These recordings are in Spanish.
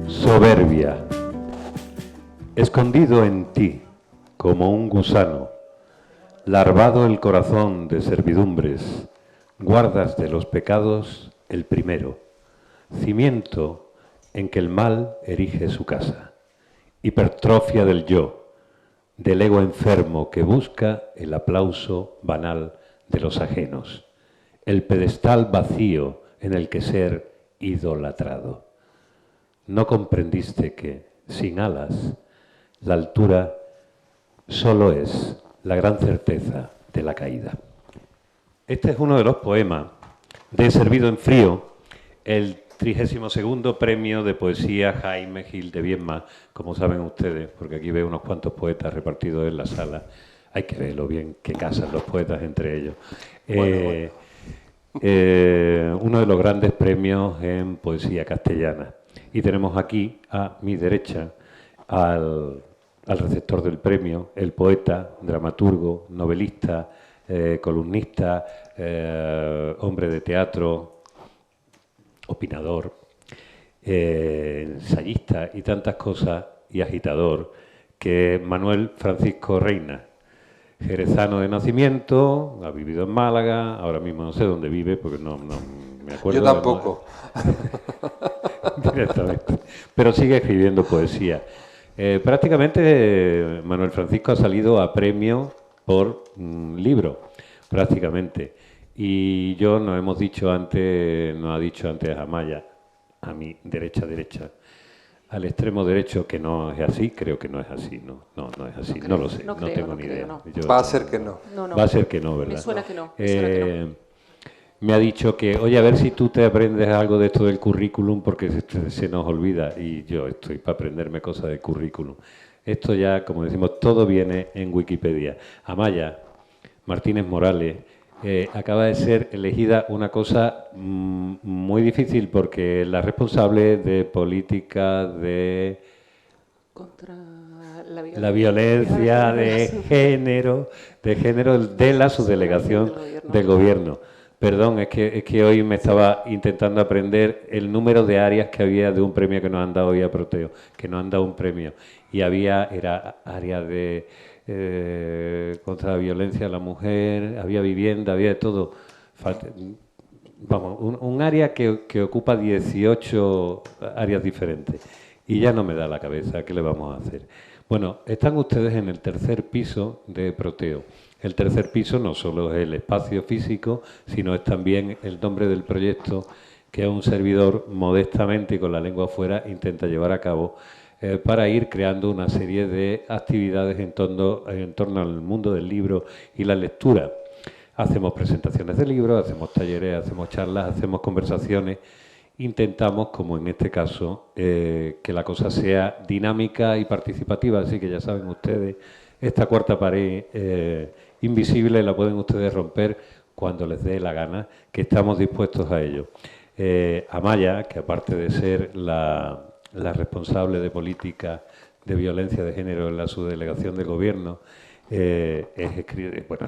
Soberbia. Escondido en ti, como un gusano, larvado el corazón de servidumbres, guardas de los pecados el primero, cimiento en que el mal erige su casa, hipertrofia del yo, del ego enfermo que busca el aplauso banal de los ajenos, el pedestal vacío en el que ser idolatrado. No comprendiste que, sin alas, la altura solo es la gran certeza de la caída. Este es uno de los poemas de Servido en Frío, el 32º premio de poesía Jaime Gil de Viedma, como saben ustedes, porque aquí veo unos cuantos poetas repartidos en la sala. Hay que verlo bien, que casan los poetas entre ellos. Uno de los grandes premios en poesía castellana. Y tenemos aquí, a mi derecha, al receptor del premio, el poeta, dramaturgo, novelista, columnista, hombre de teatro, opinador, ensayista y tantas cosas, y agitador, que es Manuel Francisco Reina. Jerezano de nacimiento, ha vivido en Málaga, ahora mismo no sé dónde vive porque no me acuerdo. Yo tampoco. Directamente. Pero sigue escribiendo poesía. Prácticamente Manuel Francisco ha salido a premio por libro, prácticamente. Y yo nos ha dicho antes Amaya, a mi derecha, al extremo derecho, que no es así, creo que no es así, no es así, no lo sé, no tengo ni idea. Va a ser que no. Va a ser que no, ¿verdad? Me suena que no. Me ha dicho que, oye, a ver si tú te aprendes algo de esto del currículum, porque se nos olvida, y yo estoy para aprenderme cosas del currículum. Esto ya, como decimos, todo viene en Wikipedia. Amaya Martínez Morales acaba de ser elegida una cosa muy difícil, porque la responsable de política de... Contra la violencia de género de la subdelegación del gobierno. Perdón, es que hoy me estaba intentando aprender el número de áreas que había de un premio que nos han dado hoy a Proteo, que nos han dado un premio. Y era área de contra la violencia a la mujer, había vivienda, había de todo. Vamos, un área que ocupa 18 áreas diferentes. Y ya no me da la cabeza, ¿qué le vamos a hacer? Bueno, están ustedes en el tercer piso de Proteo. El tercer piso no solo es el espacio físico, sino es también el nombre del proyecto que un servidor, modestamente y con la lengua afuera, intenta llevar a cabo para ir creando una serie de actividades en torno al mundo del libro y la lectura. Hacemos presentaciones de libros, hacemos talleres, hacemos charlas, hacemos conversaciones. Intentamos, como en este caso, que la cosa sea dinámica y participativa, así que ya saben ustedes, esta cuarta pared invisible la pueden ustedes romper cuando les dé la gana, que estamos dispuestos a ello. Amaya, que aparte de ser la responsable de política de violencia de género en la subdelegación del gobierno, es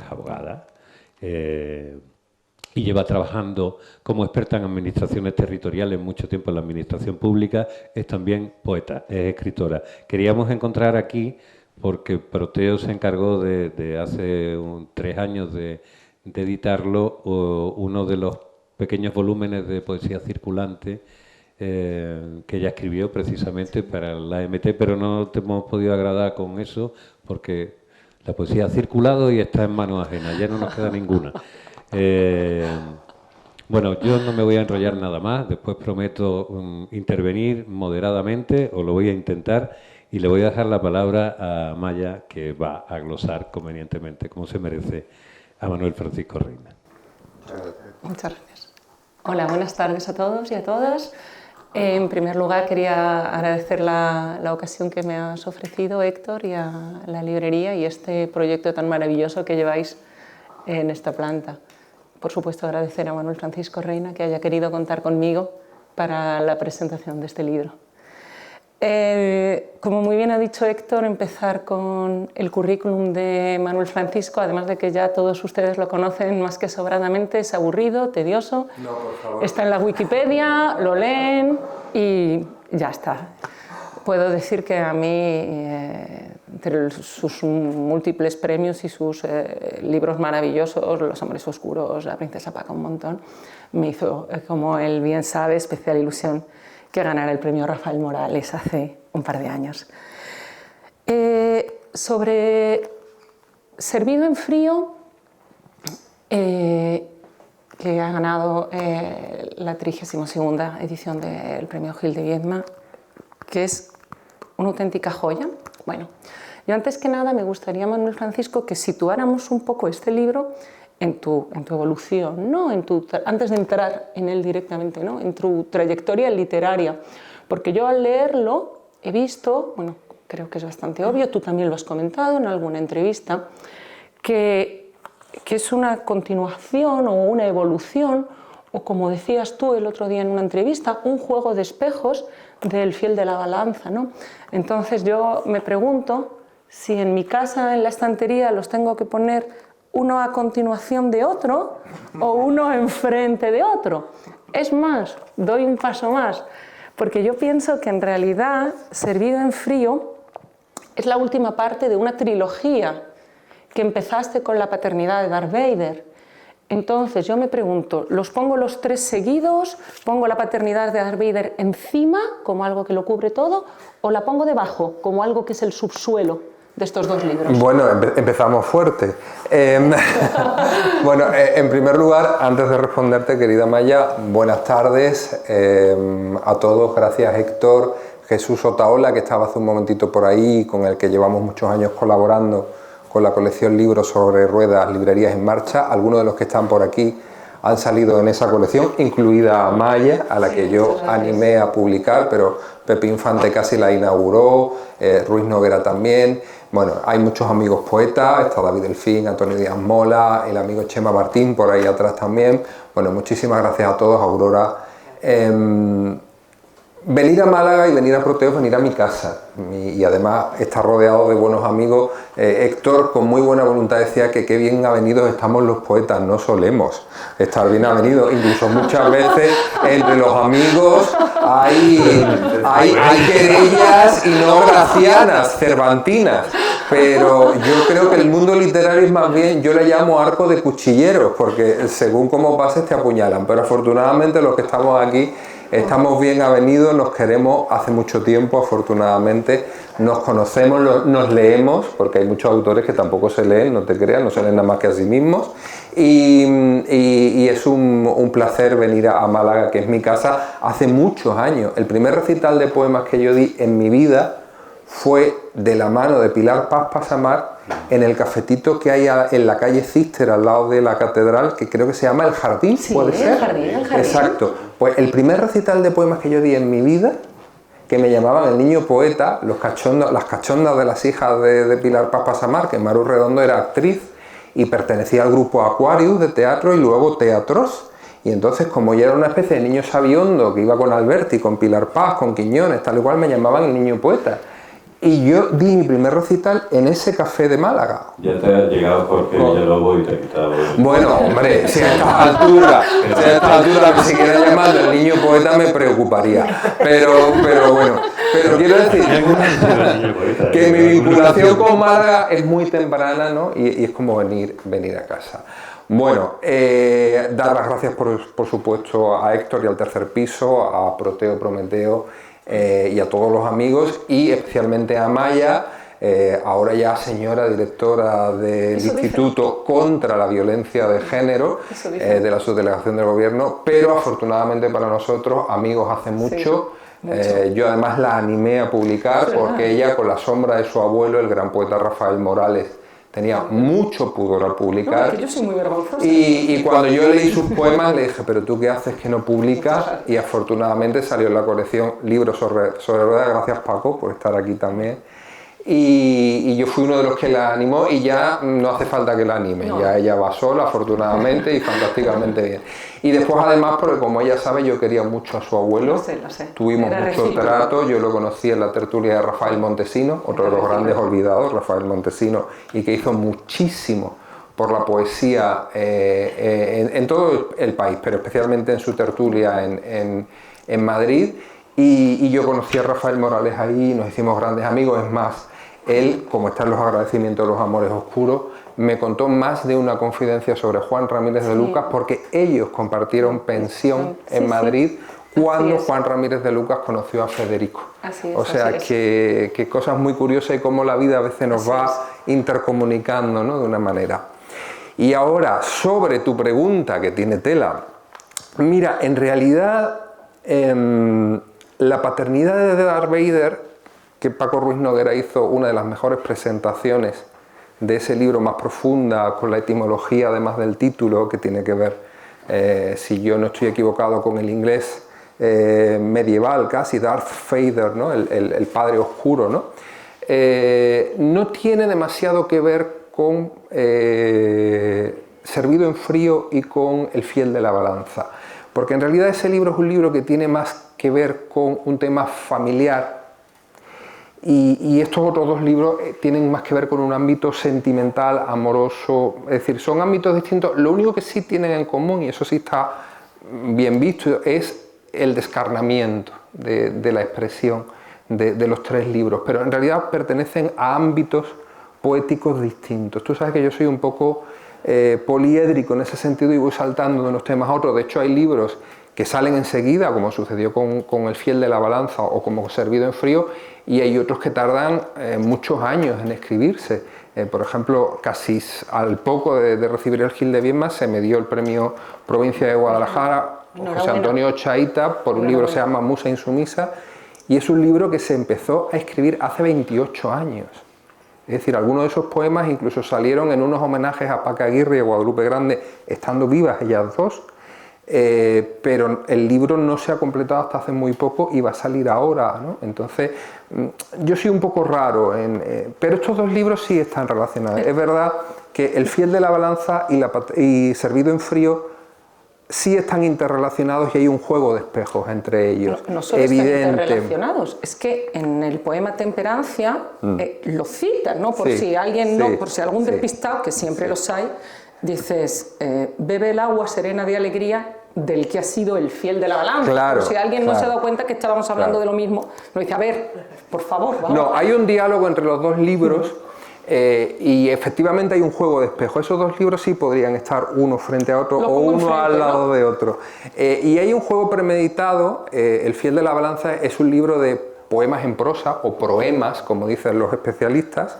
abogada, y lleva trabajando como experta en administraciones territoriales mucho tiempo en la administración pública, es también poeta, es escritora. Queríamos encontrar aquí, porque Proteo se encargó de hace 3 años de editarlo, uno de los pequeños volúmenes de poesía circulante que ella escribió precisamente para la MT, pero no te hemos podido agradar con eso porque la poesía ha circulado y está en manos ajenas, ya no nos queda ninguna. Bueno, yo no me voy a enrollar nada más, después prometo intervenir moderadamente, o lo voy a intentar, y le voy a dejar la palabra a Maya, que va a glosar convenientemente, como se merece, a Manuel Francisco Reina. Muchas gracias. Hola, buenas tardes a todos y a todas. En primer lugar, quería agradecer la ocasión que me has ofrecido, Héctor, y a la librería y este proyecto tan maravilloso que lleváis en esta planta. Por supuesto, agradecer a Manuel Francisco Reina que haya querido contar conmigo para la presentación de este libro. Como muy bien ha dicho Héctor, empezar con el currículum de Manuel Francisco, además de que ya todos ustedes lo conocen más que sobradamente, es aburrido, tedioso. No, por favor. Está en la Wikipedia, lo leen y ya está. Puedo decir que a mí, entre sus múltiples premios y sus libros maravillosos, Los hombres oscuros, La princesa Paca, un montón, me hizo, como él bien sabe, especial ilusión que ganara el premio Rafael Morales hace un par de años. Sobre Servido en frío, que ha ganado la 32ª edición del premio Gil de Viedma, que es una auténtica joya. Bueno, yo antes que nada me gustaría, Manuel Francisco, que situáramos un poco este libro en tu evolución, ¿no? Antes de entrar en él directamente, ¿no? En tu trayectoria literaria, porque yo al leerlo he visto, bueno, creo que es bastante obvio, tú también lo has comentado en alguna entrevista, que es una continuación o una evolución, o como decías tú el otro día en una entrevista, un juego de espejos del Fiel de la Balanza, ¿no? Entonces yo me pregunto si en mi casa, en la estantería, los tengo que poner uno a continuación de otro o uno enfrente de otro. Es más, doy un paso más, porque yo pienso que en realidad Servido en frío es la última parte de una trilogía que empezaste con la paternidad de Darth Vader. Entonces yo me pregunto, ¿los pongo los tres seguidos? ¿Pongo la paternidad de Darth Vader encima, como algo que lo cubre todo? ¿O la pongo debajo, como algo que es el subsuelo de estos dos libros? Bueno, empezamos fuerte. Bueno, en primer lugar, antes de responderte, querida Maya, buenas tardes a todos. Gracias, Héctor, Jesús Otaola, que estaba hace un momentito por ahí, con el que llevamos muchos años colaborando con la colección Libros sobre Ruedas, Librerías en Marcha. Algunos de los que están por aquí han salido en esa colección, incluida Maya, a la que yo animé a publicar, pero Pepe Infante casi la inauguró, Ruiz Noguera también. Bueno, hay muchos amigos poetas, está David Delfín, Antonio Díaz Mola, el amigo Chema Martín por ahí atrás también. Bueno, muchísimas gracias a todos, Aurora. Venir a Málaga y venir a Proteo es venir a mi casa, y además está rodeado de buenos amigos. Héctor, con muy buena voluntad, decía que qué bien avenidos estamos los poetas. No solemos estar bien avenidos, incluso muchas veces entre los amigos hay querellas y no gracianas, cervantinas. Pero yo creo que el mundo literario es más bien, yo le llamo arco de cuchilleros, porque según cómo pases te apuñalan, pero afortunadamente los que estamos aquí estamos bien avenidos, nos queremos hace mucho tiempo, afortunadamente, nos conocemos, nos leemos, porque hay muchos autores que tampoco se leen, no te creas, no se leen nada más que a sí mismos, y es un placer venir a Málaga, que es mi casa, hace muchos años. El primer recital de poemas que yo di en mi vida fue de la mano de Pilar Paz Pasamar en el cafetito que hay en la calle Císter, al lado de la catedral, que creo que se llama El Jardín, sí, ¿puede ser? El Jardín. Exacto. Pues el primer recital de poemas que yo di en mi vida, que me llamaban el niño poeta, las cachondas de las hijas de Pilar Paz Pasamar, que Maru Redondo era actriz y pertenecía al grupo Aquarius de teatro y luego Teatros. Y entonces, como yo era una especie de niño sabiondo que iba con Alberti, con Pilar Paz, con Quiñones, tal y cual, me llamaban el niño poeta. Y yo di mi primer recital en ese café de Málaga. Ya te ha llegado Jorge Villalobos y te ha quitado. Bueno, hombre, si a esta altura, si quieres llamarlo el niño poeta, me preocuparía. Pero bueno, pero quiero decir que mi vinculación con Málaga es muy temprana, ¿no? Y es como venir a casa. Bueno, dar las gracias por supuesto a Héctor y al Tercer Piso, a Proteo Prometeo, y a todos los amigos, y especialmente a Maya, ahora ya señora directora del Instituto contra la Violencia de Género, de la Subdelegación del Gobierno, pero afortunadamente para nosotros, amigos hace mucho. Yo además la animé a publicar porque ella, con la sombra de su abuelo, el gran poeta Rafael Morales, tenía mucho pudor al publicar. No, yo soy muy vergonzosa. Y cuando yo leí sus poemas le dije, pero tú qué haces que no publicas, y afortunadamente salió en la colección Libros sobre Ruedas. Gracias, Paco, por estar aquí también. y yo fui uno de los que la animó y ya no hace falta que la anime, No. ya ella va sola afortunadamente y fantásticamente bien. Y después además, porque como ella sabe, yo quería mucho a su abuelo, Lo sé. tuvimos Era mucho recíproco. trato, yo lo conocí en la tertulia de Rafael Montesino, otro de los grandes olvidados, Rafael Montesino, y que hizo muchísimo por la poesía en todo el país, pero especialmente en su tertulia en Madrid. Y yo conocí a Rafael Morales ahí, nos hicimos grandes amigos. Es más, él, como está en los agradecimientos de los amores oscuros, me contó más de una confidencia sobre Juan Ramírez de Lucas, porque ellos compartieron pensión en Madrid cuando Juan Ramírez de Lucas conoció a Federico. Así es, o sea así es. que cosas muy curiosas y cómo la vida a veces nos Así va es. intercomunicando, ¿no?, de una manera. Y ahora, sobre tu pregunta, que tiene tela, mira, en realidad la paternidad de Darth Vader, que Paco Ruiz Noguera hizo una de las mejores presentaciones de ese libro, más profunda, con la etimología además del título, que tiene que ver, si yo no estoy equivocado, con el inglés medieval casi, Darth Vader, ¿no?, el padre oscuro, ¿no? No tiene demasiado que ver con Servido en frío y con El fiel de la balanza, porque en realidad ese libro es un libro que tiene más que ver con un tema familiar, y estos otros dos libros tienen más que ver con un ámbito sentimental, amoroso, es decir, son ámbitos distintos. Lo único que sí tienen en común, y eso sí está bien visto, es el descarnamiento de la expresión de los tres libros, pero en realidad pertenecen a ámbitos poéticos distintos. Tú sabes que yo soy un poco poliédrico en ese sentido y voy saltando de unos temas a otros. De hecho, hay libros que salen enseguida, como sucedió con El fiel de la balanza o como Servido en frío, y hay otros que tardan muchos años en escribirse. Por ejemplo, casi al poco de recibir el Gil de Viedma se me dio el premio Provincia de Guadalajara, José Antonio Chaita, por un libro que se llama Musa insumisa, y es un libro que se empezó a escribir hace 28 años. Es decir, algunos de esos poemas incluso salieron en unos homenajes a Paca Aguirre y a Guadalupe Grande, estando vivas ellas dos, pero el libro no se ha completado hasta hace muy poco y va a salir ahora, ¿no? Entonces, yo soy un poco raro, pero estos dos libros sí están relacionados. Es verdad que El fiel de la balanza y Servido en frío sí están interrelacionados y hay un juego de espejos entre ellos. No solo evidente. están interrelacionados, es que en el poema Temperancia lo citan, ¿no? Por si alguien no, por si algún despistado, que siempre los hay, dices, bebe el agua serena de alegría del que ha sido el fiel de la balanza. Claro, por si alguien no se ha dado cuenta que estábamos hablando de lo mismo, nos dice, a ver, por favor, vamos. No, hay un diálogo entre los dos libros. Y efectivamente hay un juego de espejo. Esos dos libros sí podrían estar uno frente a otro o uno al lado de otro. Y hay un juego premeditado. El fiel de la balanza es un libro de poemas en prosa o proemas, como dicen los especialistas,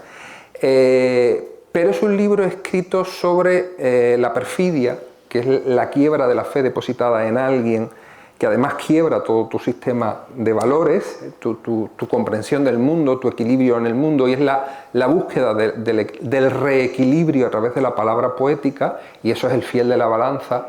pero es un libro escrito sobre la perfidia, que es la quiebra de la fe depositada en alguien, que además quiebra todo tu sistema de valores, tu comprensión del mundo, tu equilibrio en el mundo, y es la búsqueda del reequilibrio a través de la palabra poética, y eso es el fiel de la balanza.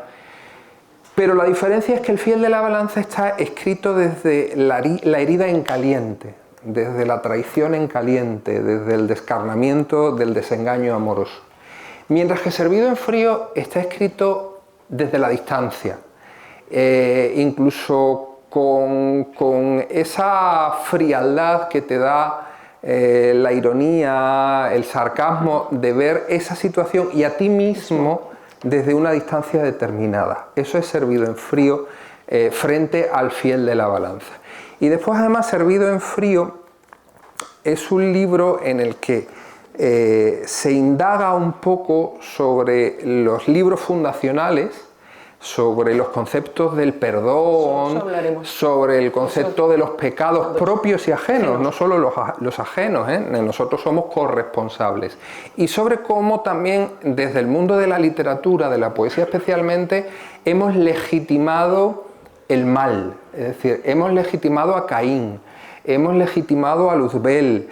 Pero la diferencia es que el fiel de la balanza está escrito desde la herida en caliente, desde la traición en caliente, desde el descarnamiento del desengaño amoroso. Mientras que Servido en frío está escrito desde la distancia, incluso con esa frialdad que te da la ironía, el sarcasmo de ver esa situación y a ti mismo desde una distancia determinada. Eso es Servido en frío frente al fiel de la balanza. Y después, además, Servido en frío es un libro en el que se indaga un poco sobre los libros fundacionales, sobre los conceptos del perdón, sobre el concepto de los pecados propios y ajenos, no solo los ajenos, nosotros somos corresponsables, y sobre cómo también desde el mundo de la literatura, de la poesía especialmente, hemos legitimado el mal, es decir, hemos legitimado a Caín, hemos legitimado a Luzbel,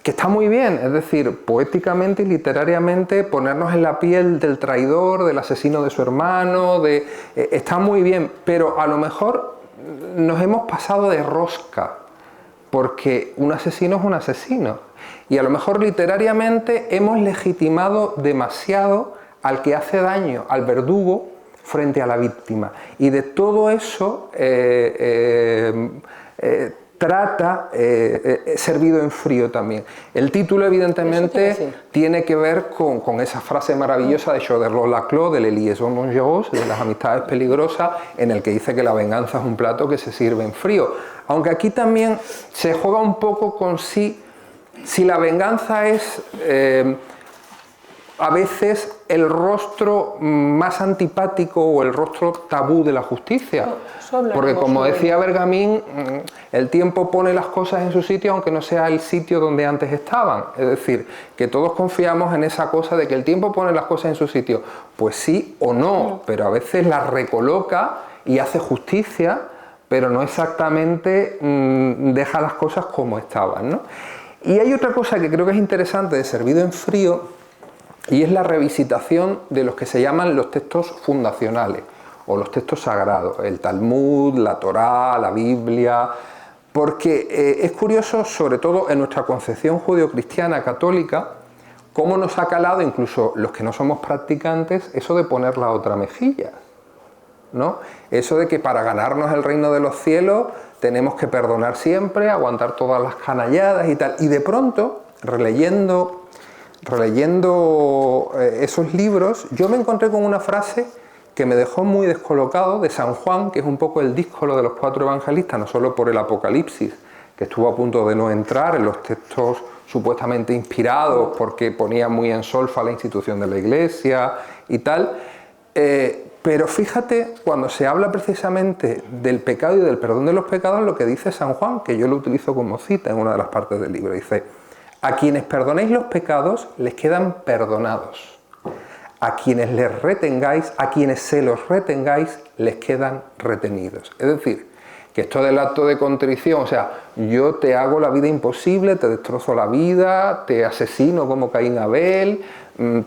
que está muy bien, es decir, poéticamente y literariamente ponernos en la piel del traidor, del asesino de su hermano, está muy bien, pero a lo mejor nos hemos pasado de rosca porque un asesino es un asesino. Y a lo mejor literariamente hemos legitimado demasiado al que hace daño, al verdugo, frente a la víctima. Y de todo eso trata Servido en frío también. El título evidentemente tiene que ver con esa frase maravillosa de Choderlos-Laclos, de Les liaisons dangereuses, de las amistades peligrosas, en el que dice que la venganza es un plato que se sirve en frío. Aunque aquí también se juega un poco con si la venganza es a veces el rostro más antipático o el rostro tabú de la justicia. Porque como decía Bergamín, el tiempo pone las cosas en su sitio aunque no sea el sitio donde antes estaban. Es decir, que todos confiamos en esa cosa de que el tiempo pone las cosas en su sitio. Pues sí o no, pero a veces las recoloca y hace justicia, pero no exactamente deja las cosas como estaban, ¿no? Y hay otra cosa que creo que es interesante de Servido en frío, y es la revisitación de los que se llaman los textos fundacionales o los textos sagrados, el Talmud, la Torá, la Biblia, porque es curioso, sobre todo en nuestra concepción judeocristiana católica, cómo nos ha calado, incluso los que no somos practicantes, eso de poner la otra mejilla, ¿no? Eso de que para ganarnos el reino de los cielos tenemos que perdonar siempre, aguantar todas las canalladas y tal, y de pronto, releyendo esos libros, yo me encontré con una frase que me dejó muy descolocado de San Juan, que es un poco el díscolo de los 4 evangelistas, no solo por el Apocalipsis, que estuvo a punto de no entrar en los textos supuestamente inspirados porque ponía muy en solfa la institución de la Iglesia y tal, pero fíjate, cuando se habla precisamente del pecado y del perdón de los pecados, lo que dice San Juan, que yo lo utilizo como cita en una de las partes del libro, dice: a quienes perdonéis los pecados, les quedan perdonados. A quienes les retengáis, a quienes se los retengáis, les quedan retenidos. Es decir, que esto del acto de contrición, o sea, yo te hago la vida imposible, te destrozo la vida, te asesino como Caín Abel,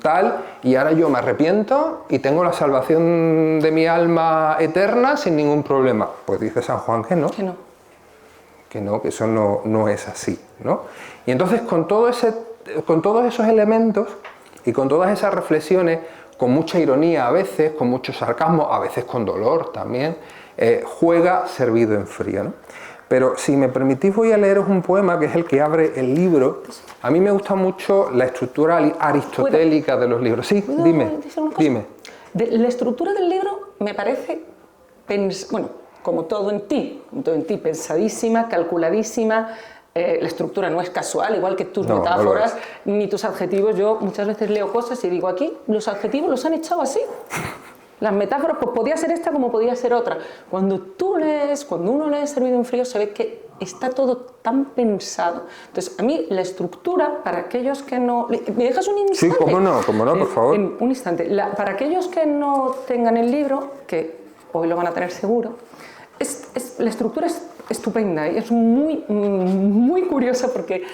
tal, y ahora yo me arrepiento y tengo la salvación de mi alma eterna sin ningún problema. Pues dice San Juan que no. Que no. Que eso no es así, ¿no? Y entonces con todos esos elementos y con todas esas reflexiones, con mucha ironía a veces, con mucho sarcasmo, a veces con dolor también, juega Servido en frío, ¿no? Pero si me permitís voy a leeros un poema que es el que abre el libro. A mí me gusta mucho la estructura aristotélica de los libros. Sí, dime. La estructura del libro me parece, bueno, como todo en ti, pensadísima, calculadísima. La estructura no es casual, igual que tus metáforas ni tus adjetivos. Yo muchas veces leo cosas y digo, aquí los adjetivos los han echado así. Las metáforas, pues podía ser esta como podía ser otra. Cuando uno lee Servido en frío, se ve que está todo tan pensado. Entonces, a mí la estructura, para aquellos que no... ¿Me dejas un instante? Sí, cómo no, por favor. Un instante. Para aquellos que no tengan el libro, que hoy lo van a tener seguro, la estructura es estupenda y es muy curiosa porque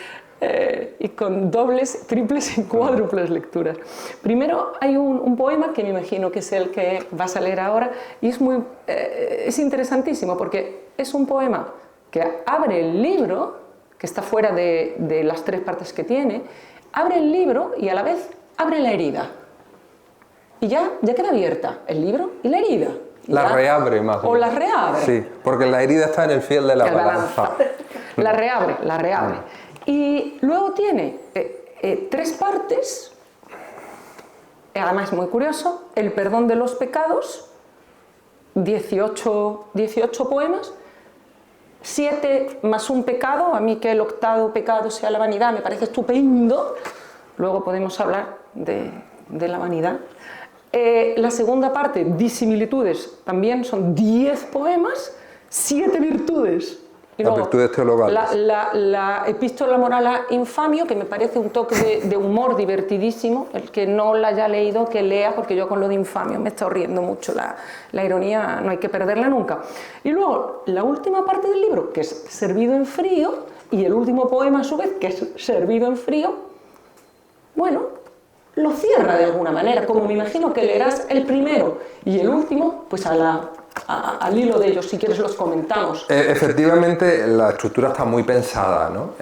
y con dobles, triples y cuádruples lecturas. Primero hay un poema que me imagino que es el que vas a leer ahora y es interesantísimo porque es un poema que abre el libro, que está fuera de las 3 partes que tiene, abre el libro y a la vez abre la herida. Y ya queda abierta el libro y la herida. La reabre más bien. O la reabre. Sí, porque la herida está en el fiel de la balanza. La reabre. Y luego tiene 3 partes, además muy curioso, el perdón de los pecados, 18 poemas, 7 más un pecado. A mí que el 8º pecado sea la vanidad me parece estupendo. Luego podemos hablar de la vanidad. La segunda parte, disimilitudes, también son 10 poemas, 7 virtudes. Y luego, las virtudes teologales. La epístola moral a Infamio, que me parece un toque de humor divertidísimo. El que no la haya leído, que lea, porque yo con lo de Infamio me está riendo mucho. La ironía no hay que perderla nunca. Y luego, la última parte del libro, que es Servido en frío, y el último poema a su vez, que es Servido en frío, bueno, lo cierra de alguna manera, como me imagino que leerás el primero y el último, pues a al hilo de ellos, si quieres los comentamos. Efectivamente, la estructura está muy pensada, ¿no?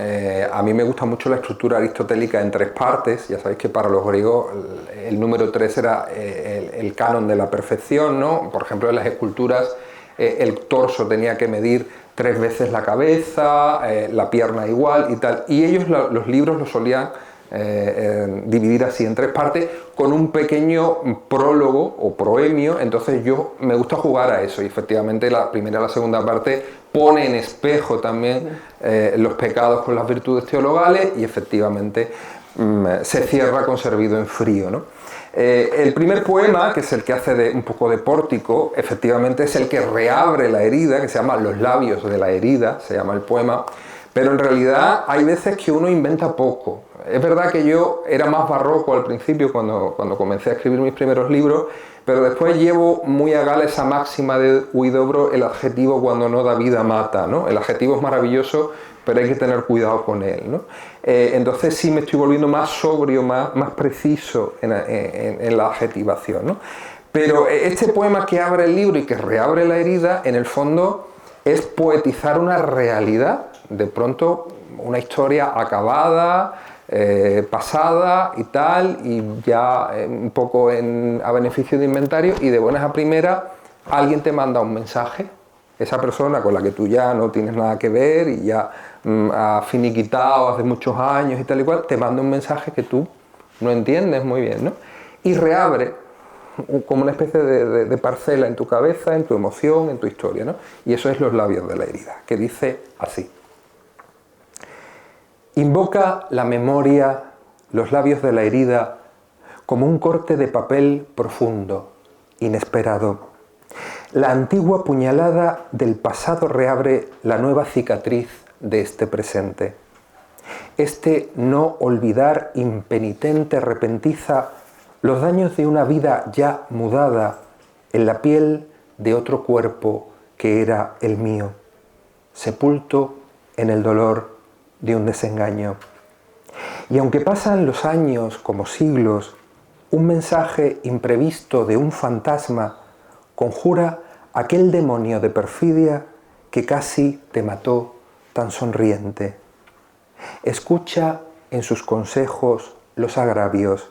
A mí me gusta mucho la estructura aristotélica en 3 partes. Ya sabéis que para los griegos el número 3 era el canon de la perfección, ¿no? Por ejemplo, en las esculturas el torso tenía que medir 3 veces la cabeza, la pierna igual y tal. Y ellos los libros los solían dividir así en 3 partes con un pequeño prólogo o proemio. Entonces yo me gusta jugar a eso y efectivamente la primera y la segunda parte pone en espejo también los pecados con las virtudes teologales y efectivamente se cierra con Servido en frío, ¿no? El primer poema, que es el que hace un poco de pórtico, efectivamente es el que reabre la herida, que se llama Los labios de la herida, se llama el poema. Pero en realidad hay veces que uno inventa poco. Es verdad que yo era más barroco al principio cuando comencé a escribir mis primeros libros, pero después llevo muy a gala esa máxima de Huidobro, el adjetivo cuando no da vida mata, ¿no? El adjetivo es maravilloso, pero hay que tener cuidado con él, ¿no? Entonces sí me estoy volviendo más sobrio, más preciso en la adjetivación, ¿no? Pero este poema que abre el libro y que reabre la herida, en el fondo es poetizar una realidad, de pronto una historia acabada, pasada y tal, y ya un poco a beneficio de inventario, y de buenas a primeras alguien te manda un mensaje, esa persona con la que tú ya no tienes nada que ver y ya ha finiquitado hace muchos años y tal y cual, te manda un mensaje que tú no entiendes muy bien, ¿no? Y reabre como una especie de parcela en tu cabeza, en tu emoción, en tu historia, ¿no? Y eso es Los labios de la herida, que dice así: invoca la memoria los labios de la herida como un corte de papel profundo, inesperado. La antigua puñalada del pasado reabre la nueva cicatriz de este presente. Este no olvidar impenitente repentiza los daños de una vida ya mudada en la piel de otro cuerpo que era el mío, sepulto en el dolor de un desengaño. Y aunque pasan los años como siglos, un mensaje imprevisto de un fantasma conjura aquel demonio de perfidia que casi te mató tan sonriente. Escucha en sus consejos los agravios.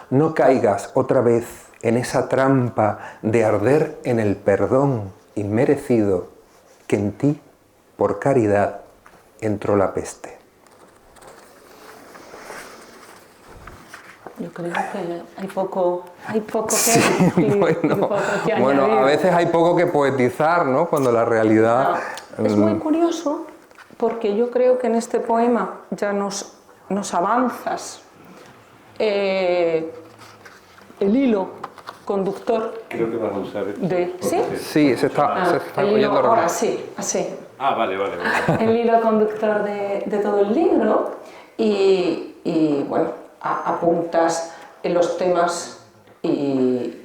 No caigas otra vez en esa trampa de arder en el perdón inmerecido que en ti, por caridad, entró la peste. Yo creo que hay poco que sí, decir, bueno, a veces hay poco que poetizar, ¿no? Cuando la realidad... Es muy curioso porque yo creo que en este poema ya nos avanzas el hilo conductor. Creo que vas a usar esto. ¿Sí? Sí, se está oyendo ahora sí, así. Ah, vale. El hilo conductor de todo el libro y bueno, apuntas en los temas y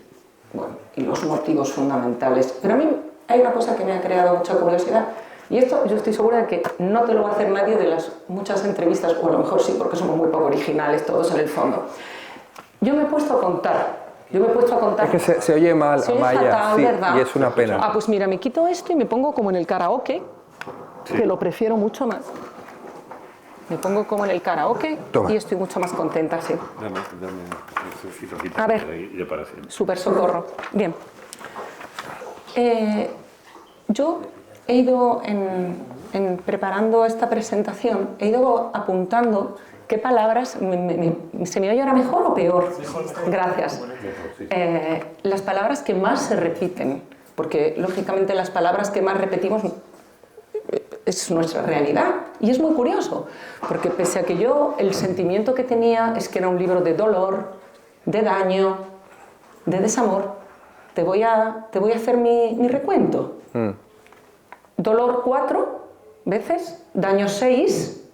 los motivos fundamentales. Pero a mí hay una cosa que me ha creado mucha curiosidad, y esto yo estoy segura de que no te lo va a hacer nadie de las muchas entrevistas, o a lo mejor sí, porque somos muy poco originales todos en el fondo. Yo me he puesto a contar. Es que se oye mal, se oye Amaya, fatal, sí, ¿verdad? y es una pena. Ah, pues mira, me quito esto y me pongo como en el karaoke, Sí. que lo prefiero mucho más. Me pongo como en el karaoke. Toma. Y estoy mucho más contenta, sí. Dame, necesito quitar A ver. ahí ya para siempre. Súper socorro. Bien. Yo he ido, en preparando esta presentación, he ido apuntando qué palabras, ¿se me oye ahora mejor o peor? Gracias. Las palabras que más se repiten, porque lógicamente las palabras que más repetimos es nuestra realidad. Y es muy curioso, porque pese a que yo el sentimiento que tenía es que era un libro de dolor, de daño, de desamor, te voy a hacer mi recuento. Dolor 4 veces, daño 6,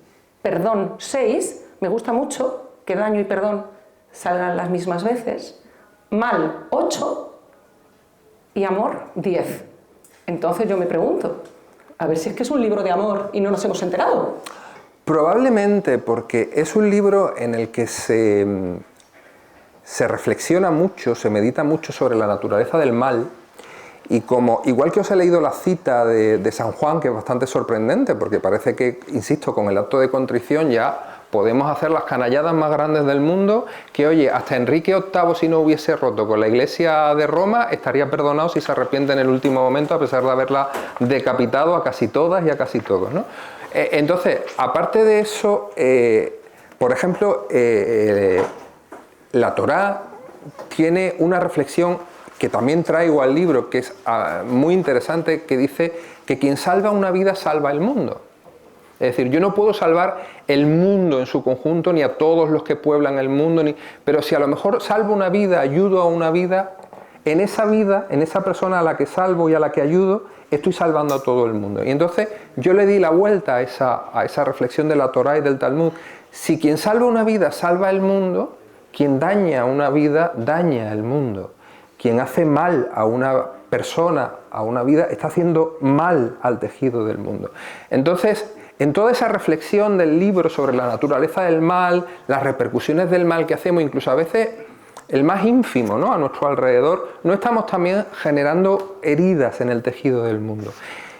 perdón 6, me gusta mucho que daño y perdón salgan las mismas veces, mal 8 y amor 10. Entonces yo me pregunto, a ver si es que es un libro de amor y no nos hemos enterado. Probablemente, porque es un libro en el que se reflexiona mucho, se medita mucho sobre la naturaleza del mal, Y como, igual que os he leído la cita de San Juan, que es bastante sorprendente, porque parece que, insisto, con el acto de contrición ya podemos hacer las canalladas más grandes del mundo, que oye, hasta Enrique VIII, si no hubiese roto con la Iglesia de Roma, estaría perdonado si se arrepiente en el último momento, a pesar de haberla decapitado a casi todas y a casi todos, ¿no? Entonces, aparte de eso, por ejemplo, la Torá tiene una reflexión que también traigo al libro, que es muy interesante, que dice que quien salva una vida salva el mundo. Es decir, yo no puedo salvar el mundo en su conjunto, ni a todos los que pueblan el mundo, pero si a lo mejor salvo una vida, ayudo a una vida, en esa persona a la que salvo y a la que ayudo, estoy salvando a todo el mundo. Y entonces yo le di la vuelta a esa reflexión de la Torá y del Talmud. Si quien salva una vida salva el mundo, quien daña una vida daña el mundo. Quien hace mal a una persona, a una vida, está haciendo mal al tejido del mundo. Entonces, en toda esa reflexión del libro sobre la naturaleza del mal, las repercusiones del mal que hacemos, incluso a veces el más ínfimo, ¿no?, a nuestro alrededor, no estamos también generando heridas en el tejido del mundo.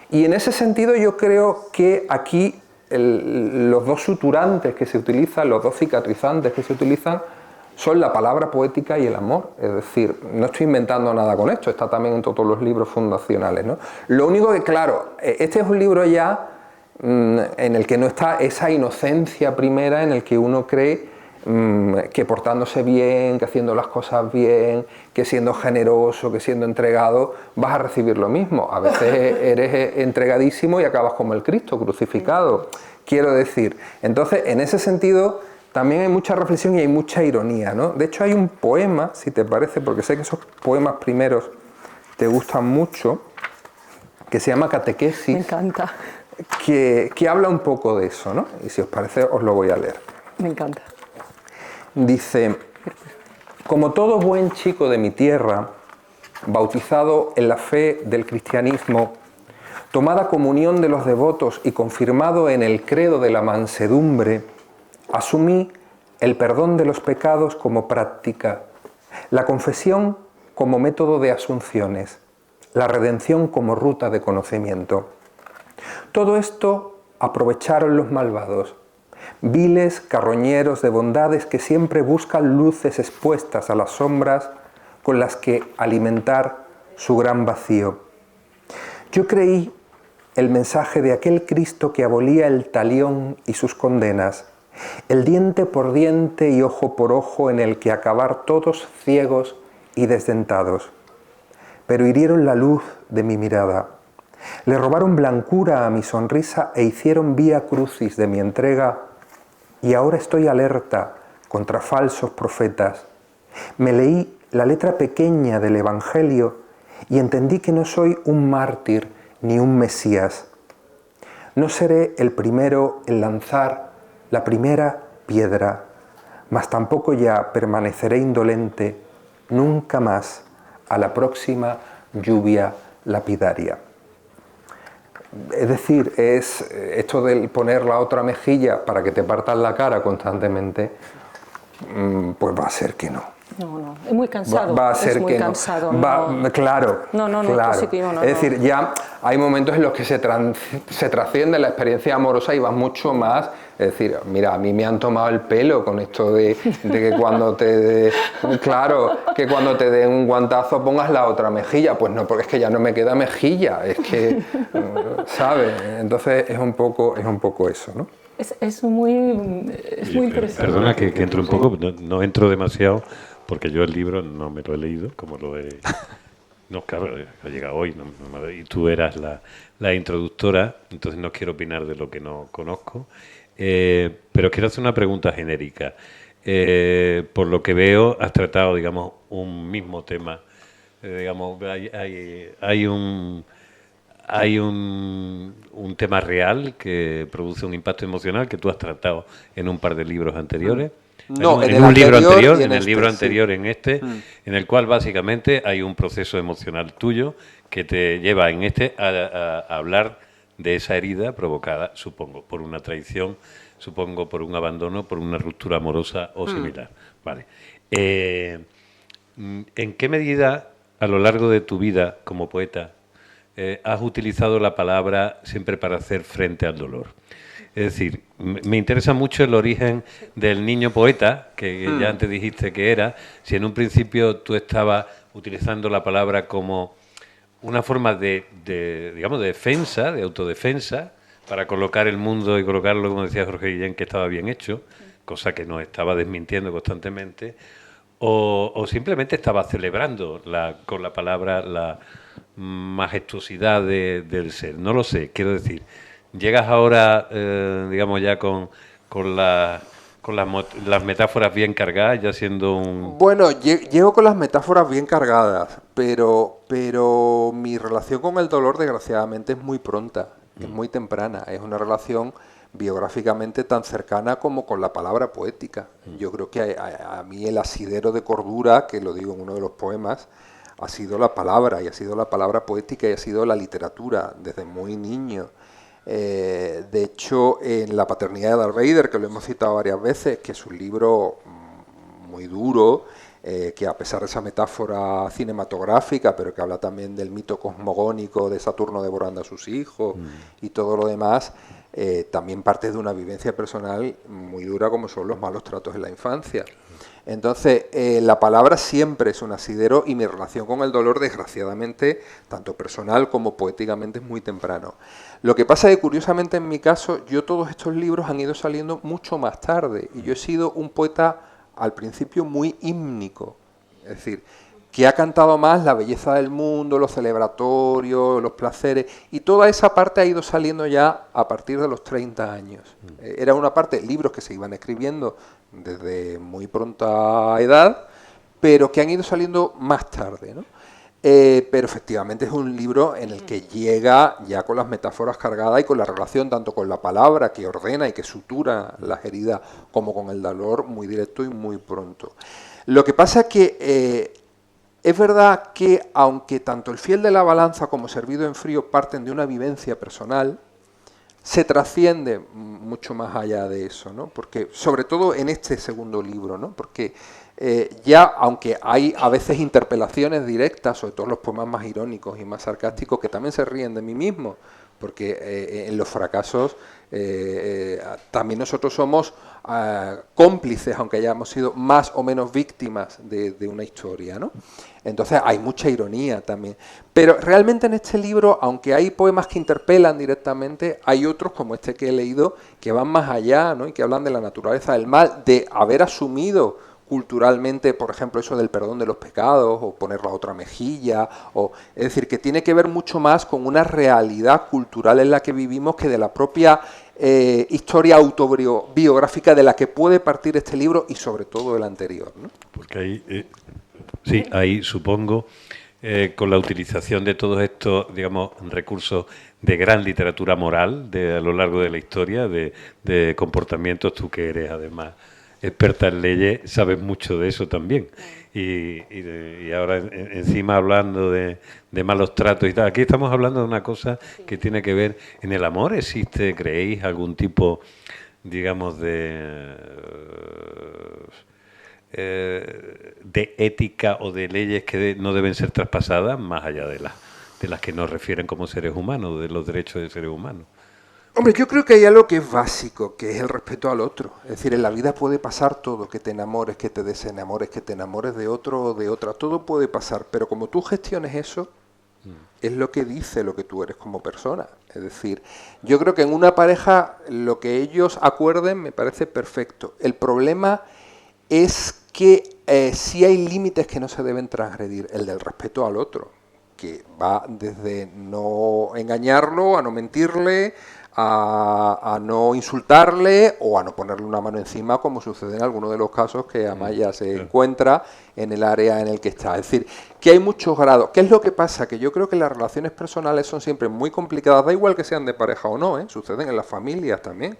Y en ese sentido yo creo que aquí los dos suturantes que se utilizan, los dos cicatrizantes que se utilizan, son la palabra poética y el amor. Es decir, no estoy inventando nada con esto, está también en todos los libros fundacionales, ¿no? Lo único que, claro, este es un libro ya en el que no está esa inocencia primera en el que uno cree que portándose bien, que haciendo las cosas bien, que siendo generoso, que siendo entregado, vas a recibir lo mismo. A veces eres entregadísimo y acabas como el Cristo crucificado, quiero decir. Entonces, en ese sentido, también hay mucha reflexión y hay mucha ironía, ¿no? De hecho, hay un poema, si te parece, porque sé que esos poemas primeros te gustan mucho, que se llama Catequesis. Me encanta. Que habla un poco de eso, ¿no? Y si os parece, os lo voy a leer. Me encanta. Dice: como todo buen chico de mi tierra, bautizado en la fe del cristianismo, tomada comunión de los devotos y confirmado en el credo de la mansedumbre, asumí el perdón de los pecados como práctica, la confesión como método de asunciones, la redención como ruta de conocimiento. Todo esto aprovecharon los malvados, viles carroñeros de bondades que siempre buscan luces expuestas a las sombras con las que alimentar su gran vacío. Yo creí el mensaje de aquel Cristo que abolía el talión y sus condenas, el diente por diente y ojo por ojo en el que acabar todos ciegos y desdentados. Pero hirieron la luz de mi mirada, le robaron blancura a mi sonrisa e hicieron vía crucis de mi entrega, y ahora estoy alerta contra falsos profetas. Me leí la letra pequeña del Evangelio y entendí que no soy un mártir ni un Mesías. No seré el primero en lanzar la primera piedra, mas tampoco ya permaneceré indolente nunca más a la próxima lluvia lapidaria. Es decir, es esto de poner la otra mejilla para que te partan la cara constantemente, pues va a ser que no. No, es muy cansado. Va a ser es muy que cansado, no. Claro. No, claro. positivo, no. Es decir, ya hay momentos en los que se trasciende la experiencia amorosa y vas mucho más. Es decir, mira, a mí me han tomado el pelo con esto de que cuando te que cuando te den un guantazo pongas la otra mejilla. Pues no, porque es que ya no me queda mejilla, es que, ¿sabes? Entonces es un poco eso, ¿no? Es muy interesante. Perdona que entro un poco, no entro demasiado, porque yo el libro no me lo he leído, como lo he... No, claro, ha llegado hoy, y tú eras la introductora, entonces no quiero opinar de lo que no conozco, pero quiero hacer una pregunta genérica. Por lo que veo, has tratado, digamos, un mismo tema. Digamos, hay un tema real que produce un impacto emocional que tú has tratado en un par de libros anteriores. No, en un libro anterior, en el este, libro sí. anterior, en este, en el cual básicamente hay un proceso emocional tuyo que te lleva en este a hablar de esa herida provocada, supongo, por una traición, supongo, por un abandono, por una ruptura amorosa o similar. Vale. ¿En qué medida a lo largo de tu vida como poeta, has utilizado la palabra siempre para hacer frente al dolor. Es decir, me interesa mucho el origen del niño poeta, que ya antes dijiste que era, si en un principio tú estabas utilizando la palabra como una forma digamos, de defensa, de autodefensa, para colocar el mundo y colocarlo, como decía Jorge Guillén, que estaba bien hecho, cosa que nos estaba desmintiendo constantemente, o simplemente estaba celebrando con la palabra la majestuosidad del ser. No lo sé, quiero decir, llegas ahora, digamos, ya con las metáforas bien cargadas, ya siendo un... Bueno, llego con las metáforas bien cargadas, pero mi relación con el dolor, desgraciadamente, es muy pronta, es muy temprana. Es una relación biográficamente tan cercana como con la palabra poética. Yo creo que a mí el asidero de cordura, que lo digo en uno de los poemas, ha sido la palabra, y ha sido la palabra poética, y ha sido la literatura, desde muy niño. De hecho, en La paternidad de Darth Vader, que lo hemos citado varias veces, que es un libro muy duro, que a pesar de esa metáfora cinematográfica, pero que habla también del mito cosmogónico de Saturno devorando a sus hijos y todo lo demás, también parte de una vivencia personal muy dura, como son los malos tratos en la infancia. Entonces, la palabra siempre es un asidero, y mi relación con el dolor, desgraciadamente, tanto personal como poéticamente, es muy temprano. Lo que pasa es que, curiosamente, en mi caso, todos estos libros han ido saliendo mucho más tarde, y yo he sido un poeta al principio muy hímnico, es decir, que ha cantado más la belleza del mundo, los celebratorios, los placeres, y toda esa parte ha ido saliendo ya a partir de los 30 años. Era una parte, libros que se iban escribiendo desde muy pronta edad, pero que han ido saliendo más tarde, ¿no? Pero efectivamente es un libro en el que llega ya con las metáforas cargadas y con la relación tanto con la palabra que ordena y que sutura las heridas, como con el dolor, muy directo y muy pronto. Lo que pasa es que es verdad que, aunque tanto El fiel de la balanza como Servido en frío parten de una vivencia personal, se trasciende mucho más allá de eso, ¿no? Porque, sobre todo en este segundo libro, ¿no? Porque ya, aunque hay a veces interpelaciones directas, sobre todo los poemas más irónicos y más sarcásticos, que también se ríen de mí mismo, porque en los fracasos también nosotros somos cómplices, aunque hayamos sido más o menos víctimas de una historia, ¿no? Entonces hay mucha ironía también. Pero realmente en este libro, aunque hay poemas que interpelan directamente, hay otros, como este que he leído, que van más allá, ¿no? Y que hablan de la naturaleza del mal, de haber asumido culturalmente, por ejemplo, eso del perdón de los pecados, o poner la otra mejilla, es decir, que tiene que ver mucho más con una realidad cultural en la que vivimos que de la propia historia autobiográfica de la que puede partir este libro, y sobre todo el anterior, ¿no? Porque ahí, sí, ahí supongo, con la utilización de todos estos, digamos, recursos de gran literatura moral a lo largo de la historia, de comportamientos, tú que eres además experta en leyes, sabes mucho de eso también. Y ahora encima hablando de malos tratos y tal. Aquí estamos hablando de una cosa que tiene que ver, ¿en el amor existe, creéis, algún tipo, digamos, de ética o de leyes que no deben ser traspasadas, más allá de las que nos refieren como seres humanos, de los derechos de seres humanos? Hombre, yo creo que hay algo que es básico, que es el respeto al otro. Es decir, en la vida puede pasar todo, que te enamores, que te desenamores, que te enamores de otro o de otra, todo puede pasar, pero como tú gestiones eso, es lo que dice lo que tú eres como persona. Es decir, yo creo que en una pareja lo que ellos acuerden me parece perfecto. El problema es que sí hay límites que no se deben transgredir, el del respeto al otro, que va desde no engañarlo, a no mentirle, a no insultarle o a no ponerle una mano encima, como sucede en algunos de los casos que Amaya se encuentra en el área en el que está. Es decir, que hay muchos grados. ¿Qué es lo que pasa? Que yo creo que las relaciones personales son siempre muy complicadas, da igual que sean de pareja o no, suceden en las familias también.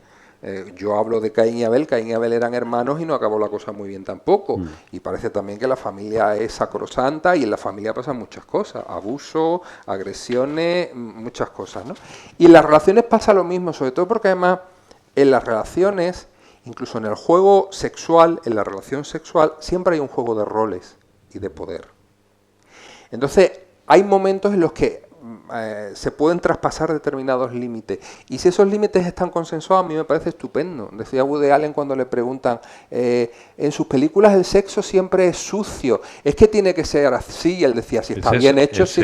Yo hablo de Caín y Abel eran hermanos y no acabó la cosa muy bien tampoco. Y parece también que la familia es sacrosanta y en la familia pasan muchas cosas, abuso, agresiones, muchas cosas, ¿no? Y en las relaciones pasa lo mismo, sobre todo porque además en las relaciones, incluso en el juego sexual, en la relación sexual, siempre hay un juego de roles y de poder. Entonces, hay momentos en los que se pueden traspasar determinados límites. Y si esos límites están consensuados, a mí me parece estupendo. Decía Woody Allen cuando le preguntan, en sus películas el sexo siempre es sucio, es que tiene que ser así, y él decía, si está bien hecho, sí.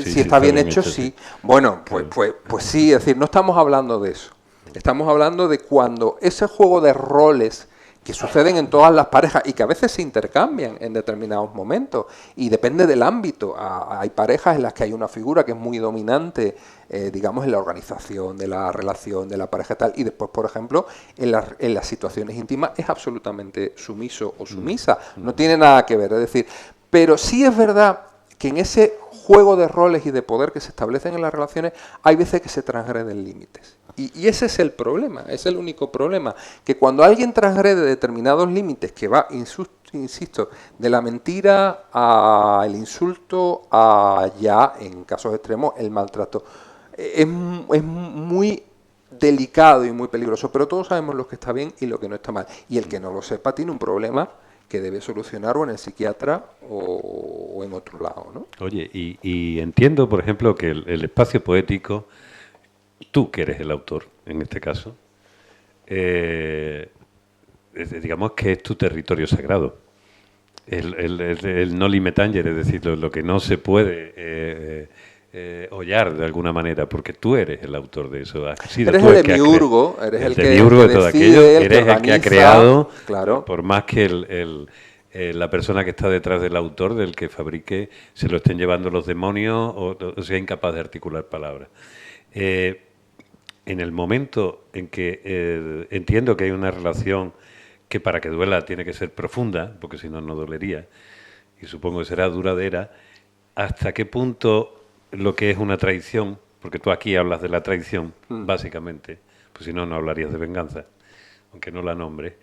Si está bien hecho, sí. Bueno, pues sí, es decir, no estamos hablando de eso. Estamos hablando de cuando ese juego de roles que suceden en todas las parejas y que a veces se intercambian en determinados momentos y depende del ámbito. Hay parejas en las que hay una figura que es muy dominante, digamos, en la organización de la relación de la pareja y tal, y después, por ejemplo, en las situaciones íntimas es absolutamente sumiso o sumisa. No tiene nada que ver, es decir, pero sí es verdad que en ese juego de roles y de poder que se establecen en las relaciones hay veces que se transgreden límites. Y ese es el problema, es el único problema, que cuando alguien transgrede determinados límites, que va, insisto, de la mentira al insulto, a ya, en casos extremos, el maltrato, es muy delicado y muy peligroso, pero todos sabemos lo que está bien y lo que no está mal. Y el que no lo sepa tiene un problema que debe solucionar o en el psiquiatra o en otro lado, ¿no? Oye, y entiendo, por ejemplo, que el espacio poético, tú que eres el autor, en este caso, digamos que es tu territorio sagrado. El no limitanger, es decir, lo que no se puede hollar de alguna manera, porque tú eres el autor de eso. Eres el demiurgo, eres el que de todo aquello, eres el que ha creado, claro. Por más que la persona que está detrás del autor, del que fabrique, se lo estén llevando los demonios o sea incapaz de articular palabras. En el momento en que entiendo que hay una relación que para que duela tiene que ser profunda, porque si no, no dolería, y supongo que será duradera, ¿hasta qué punto lo que es una traición, porque tú aquí hablas de la traición, básicamente, pues si no, no hablarías de venganza, aunque no la nombre?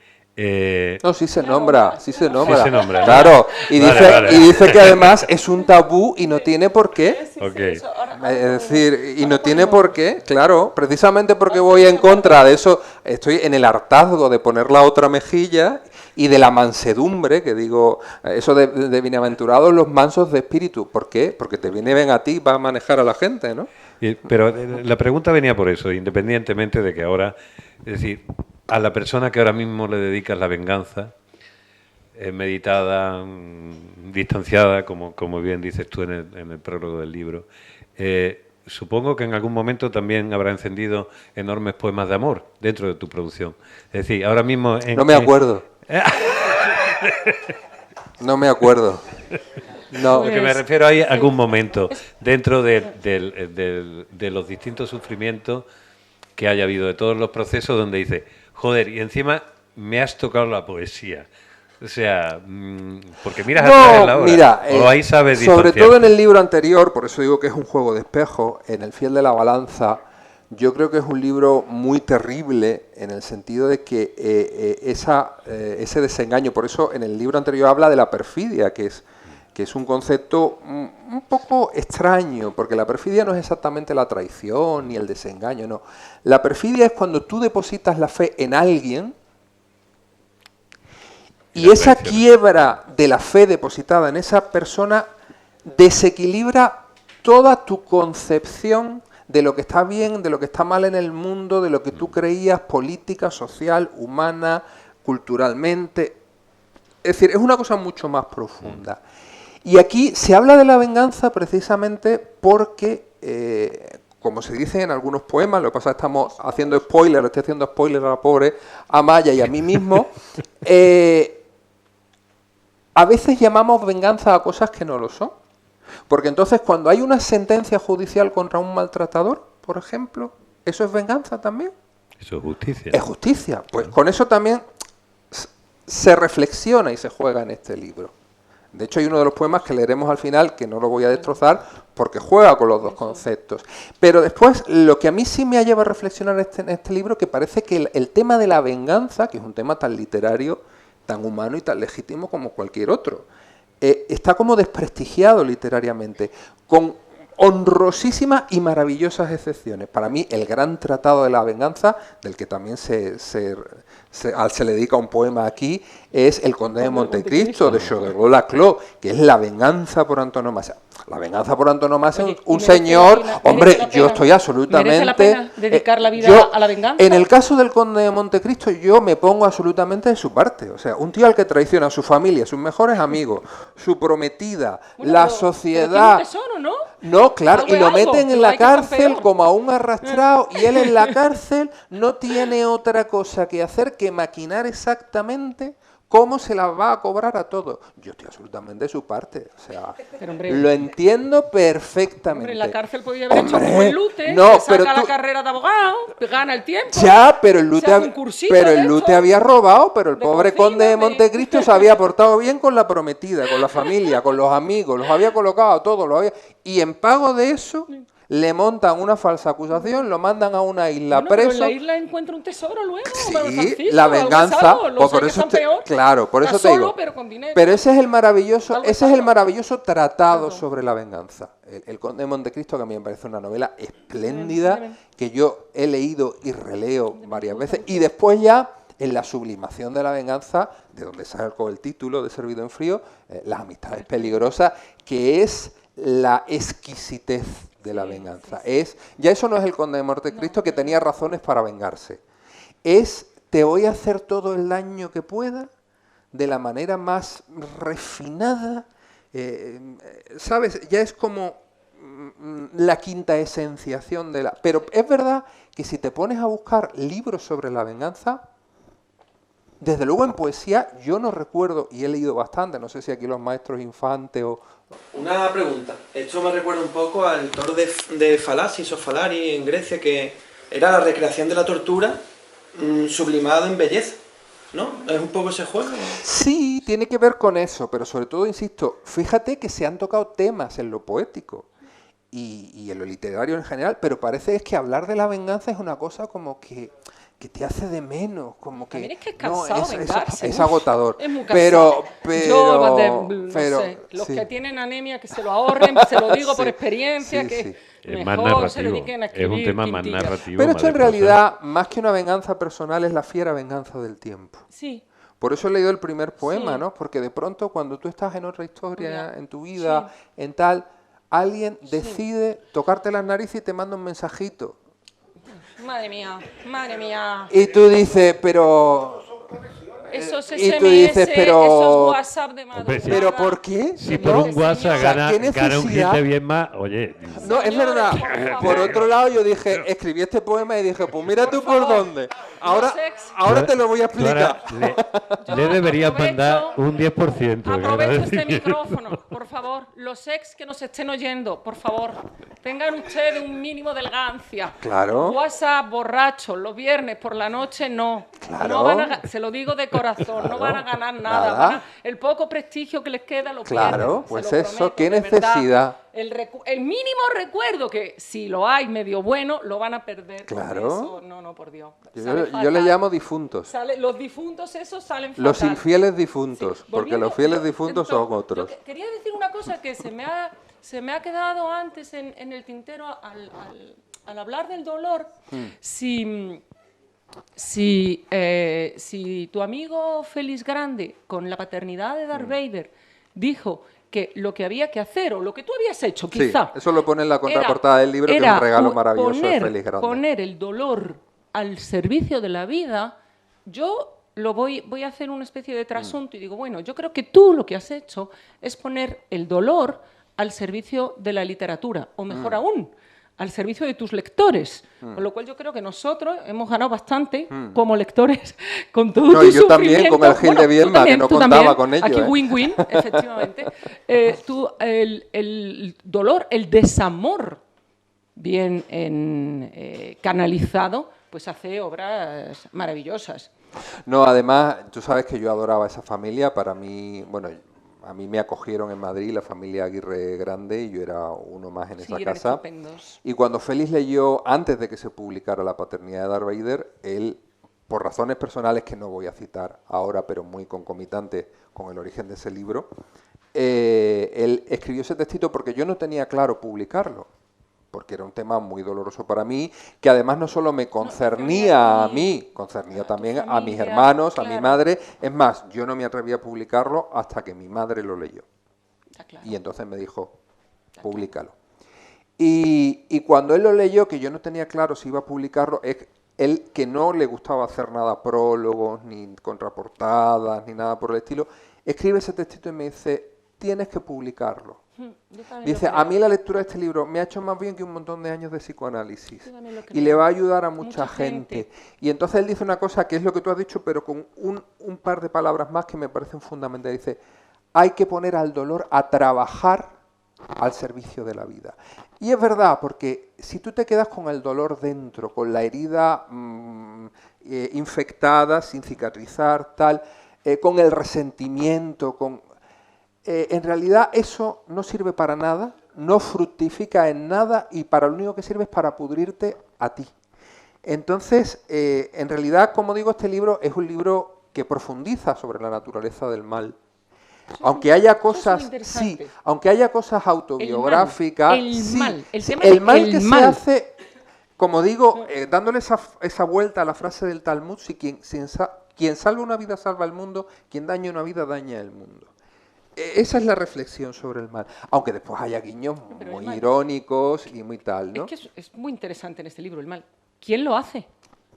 No, sí se nombra, sí se nombra. Sí se nombra, ¿no? Claro, y Vale. dice que además es un tabú y no tiene por qué. Okay. Es decir, y no tiene por qué, claro, precisamente porque voy en contra de eso, estoy en el hartazgo de poner la otra mejilla y de la mansedumbre, que digo, eso de bienaventurados los mansos de espíritu. ¿Por qué? Porque te viene bien a ti, va a manejar a la gente, ¿no? Pero la pregunta venía por eso, independientemente de que ahora, es decir, a la persona que ahora mismo le dedicas la venganza, meditada, distanciada, como bien dices tú en el prólogo del libro, supongo que en algún momento también habrá encendido enormes poemas de amor dentro de tu producción. Es decir, ahora mismo... No me acuerdo. No me acuerdo. No. Lo que me refiero hay algún momento dentro de los distintos sufrimientos que haya habido, de todos los procesos donde dice, joder, y encima me has tocado la poesía. O sea, porque miras atrás de la obra, mira, o ahí sabes sobre distanciarte. todo en el libro anterior, por eso digo que es un juego de espejo, en El fiel de la balanza, yo creo que es un libro muy terrible en el sentido de que ese desengaño, por eso en el libro anterior habla de la perfidia, que es un concepto un poco extraño, porque la perfidia no es exactamente la traición ni el desengaño, no. La perfidia es cuando tú depositas la fe en alguien y esa quiebra de la fe depositada en esa persona desequilibra toda tu concepción de lo que está bien, de lo que está mal en el mundo, de lo que tú creías política, social, humana, culturalmente. Es decir, es una cosa mucho más profunda. Y aquí se habla de la venganza precisamente porque, como se dice en algunos poemas, lo que pasa es que estamos haciendo spoiler, estoy haciendo spoiler a la pobre Amaya y a mí mismo, a veces llamamos venganza a cosas que no lo son. Porque entonces cuando hay una sentencia judicial contra un maltratador, por ejemplo, ¿eso es venganza también? Eso es justicia. Es justicia. Pues con eso también se reflexiona y se juega en este libro. De hecho, hay uno de los poemas que leeremos al final, que no lo voy a destrozar, porque juega con los dos conceptos. Pero después, lo que a mí sí me ha llevado a reflexionar en este libro, que parece que el tema de la venganza, que es un tema tan literario, tan humano y tan legítimo como cualquier otro, está como desprestigiado literariamente, con honrosísimas y maravillosas excepciones. Para mí, el gran tratado de la venganza, del que también se se le dedica un poema aquí, es El Conde de Montecristo, de Choderlos Laclos, que es la venganza por antonomasia. La venganza por antonomasia, Oye, un merece señor, la pena, hombre, merece la yo pena, estoy absolutamente... ¿merece la pena dedicar la vida yo, a la venganza? En el caso del Conde de Montecristo, yo me pongo absolutamente de su parte. O sea, un tío al que traiciona a su familia, sus mejores amigos, su prometida, Bueno, la pero sociedad... tiene un tesoro, ¿no? No, claro, Algo y lo es algo, meten en pero la hay que estar cárcel peor. como a un arrastrado, y él en la cárcel no tiene otra cosa que hacer que maquinar exactamente cómo se la va a cobrar a todos. Yo estoy absolutamente de su parte, o sea, Pero, hombre, lo entiendo perfectamente. Hombre, en la cárcel podía haber hecho Hombre, como el Lute, no, que saca pero la tú- carrera de abogado, gana el tiempo. Ya, pero el se Lute, hace un cursito pero de el Lute esto, había robado, pero el de pobre cocina, Conde de de- Montecristo se había portado bien con la prometida, con la familia, con los amigos, los había colocado a todos, y en pago de eso le montan una falsa acusación, lo mandan a una isla Bueno, pero en preso. la isla encuentra un tesoro luego, don Sí, Francisco, la algo es venganza, algo, los pues por hay que eso están peor. claro, por Está eso te solo, digo. pero con dinero. Pero ese es el maravilloso, Algo es ese es el algo. maravilloso tratado Claro. sobre la venganza. El Conde de Montecristo, que a mí me parece una novela espléndida, Tremendo. que yo he leído y releo varias veces, y después ya en la sublimación de la venganza, de donde sacó el título de Servido en Frío, Las amistades peligrosas, que es la exquisitez de la venganza. Ya eso no es el Conde de Montecristo, que tenía razones para vengarse. Te voy a hacer todo el daño que pueda, de la manera más refinada, ¿sabes? Ya es como la quinta esenciación de la... Pero es verdad que si te pones a buscar libros sobre la venganza, desde luego en poesía yo no recuerdo, y he leído bastante, no sé si aquí los maestros Infante o... Una pregunta. Esto me recuerda un poco al toro de Falacis o Falari en Grecia, que era la recreación de la tortura sublimado en belleza, ¿no? Es un poco ese juego. Sí, tiene que ver con eso, pero sobre todo, insisto, fíjate que se han tocado temas en lo poético y en lo literario en general, pero parece que hablar de la venganza es una cosa como que te hace de menos, como que... También es que es no, cansado vengarse. es agotador. Es muy cansado. Pero, sé, los sí. que tienen anemia, que se lo ahorren, se lo digo por Sí, experiencia, sí, que sí. Es más mejor se narrativo, dediquen a es escribir un tema más quintillas. narrativo. Pero más esto en de prosa. realidad, más que una venganza personal, es la fiera venganza del tiempo. Sí, Por eso he leído el primer poema, Sí. ¿no? Porque de pronto cuando tú estás en otra historia, Ya. en tu vida, en tal, alguien decide tocarte las narices y te manda un mensajito. madre mía, madre mía. Y tú dices, pero... Esos y SMS, tú dices, pero- esos WhatsApp de Hombre, madrugada. sí. ¿Pero por qué? Si No, por un señor. WhatsApp O sea, gana, ¿qué gana un necesidad? cliente bien más, oye, No, es Señores, verdad. por favor. Por otro lado, yo dije, escribí este poema y dije, pues mira tú por favor. dónde. Ahora, Los ex- ahora te lo voy a tú ahora explicar. le deberías aprovecho- mandar un 10%. de Aprovecho este agradecimiento. micrófono, por favor. Los ex que nos estén oyendo, por favor, tengan ustedes un mínimo de elegancia. Claro. WhatsApp, borrachos, los viernes por la noche, no. Claro. No van a, se lo digo de corazón, no van a ganar nada. Nada. El poco prestigio que les queda lo Claro, pierden, se pues lo eso, prometo, ¿qué de verdad. necesidad? El mínimo recuerdo que si lo hay medio bueno, lo van a perder. Claro. Eso, no, por Dios. Yo, Sale yo le fatal. llamo difuntos. Los difuntos esos salen Los fatal. infieles difuntos, Sí. porque Volviendo- los fieles yo- difuntos yo- son yo otros. quería decir una cosa que se me ha quedado antes en el tintero al hablar del dolor. Si tu amigo Félix Grande, con la paternidad de Darth Vader, dijo que lo que había que hacer, o lo que tú habías hecho, Sí, quizá... eso lo pone en la contraportada del libro, que es era un regalo maravilloso de Félix Grande. poner el dolor al servicio de la vida, yo voy a hacer una especie de trasunto y digo, bueno, yo creo que tú lo que has hecho es poner el dolor al servicio de la literatura, o mejor aún, al servicio de tus lectores. Con lo cual yo creo que nosotros hemos ganado bastante como lectores con todo No, tu y yo también, sufrimiento. con el Gil de tú Viedma, que también, no tú contaba también. con ello, Aquí ¿eh? win-win, efectivamente. El dolor, el desamor bien canalizado, pues hace obras maravillosas. No, además, tú sabes que yo adoraba a esa familia. Para mí, bueno, a mí me acogieron en Madrid, la familia Aguirre Grande, y yo era uno más en Sí, esa eran casa. estupendos. Y cuando Félix leyó, antes de que se publicara La paternidad de Darth Vader, él, por razones personales que no voy a citar ahora, pero muy concomitantes con el origen de ese libro, él escribió ese textito porque yo no tenía claro publicarlo. porque era un tema muy doloroso para mí, que además no solo me concernía a mí, concernía también a mis hermanos, a mi madre. Es más, yo no me atreví a publicarlo hasta que mi madre lo leyó. Y entonces me dijo, públicalo. Y cuando él lo leyó, que yo no tenía claro si iba a publicarlo, él que no le gustaba hacer nada prólogos, ni contraportadas, ni nada por el estilo, escribe ese textito y me dice, tienes que publicarlo. Dice, a mí la lectura de este libro me ha hecho más bien que un montón de años de psicoanálisis y le va a ayudar a mucha gente. Y entonces él dice una cosa que es lo que tú has dicho, pero con un par de palabras más que me parecen fundamentales. Dice, hay que poner al dolor a trabajar al servicio de la vida. Y es verdad, porque si tú te quedas con el dolor dentro, con la herida infectada, sin cicatrizar, tal, con el resentimiento, en realidad eso no sirve para nada, no fructifica en nada y para lo único que sirve es para pudrirte a ti. Entonces, en realidad, como digo, este libro es un libro que profundiza sobre la naturaleza del mal. Aunque haya cosas, sí, aunque haya cosas autobiográficas, el mal que se hace, como digo, dándole esa vuelta a la frase del Talmud, si quien salva una vida salva el mundo, quien daña una vida daña el mundo. Esa es la reflexión sobre el mal, aunque después haya guiños muy irónicos y muy tal, ¿no? Es que es muy interesante en este libro el mal. ¿Quién lo hace?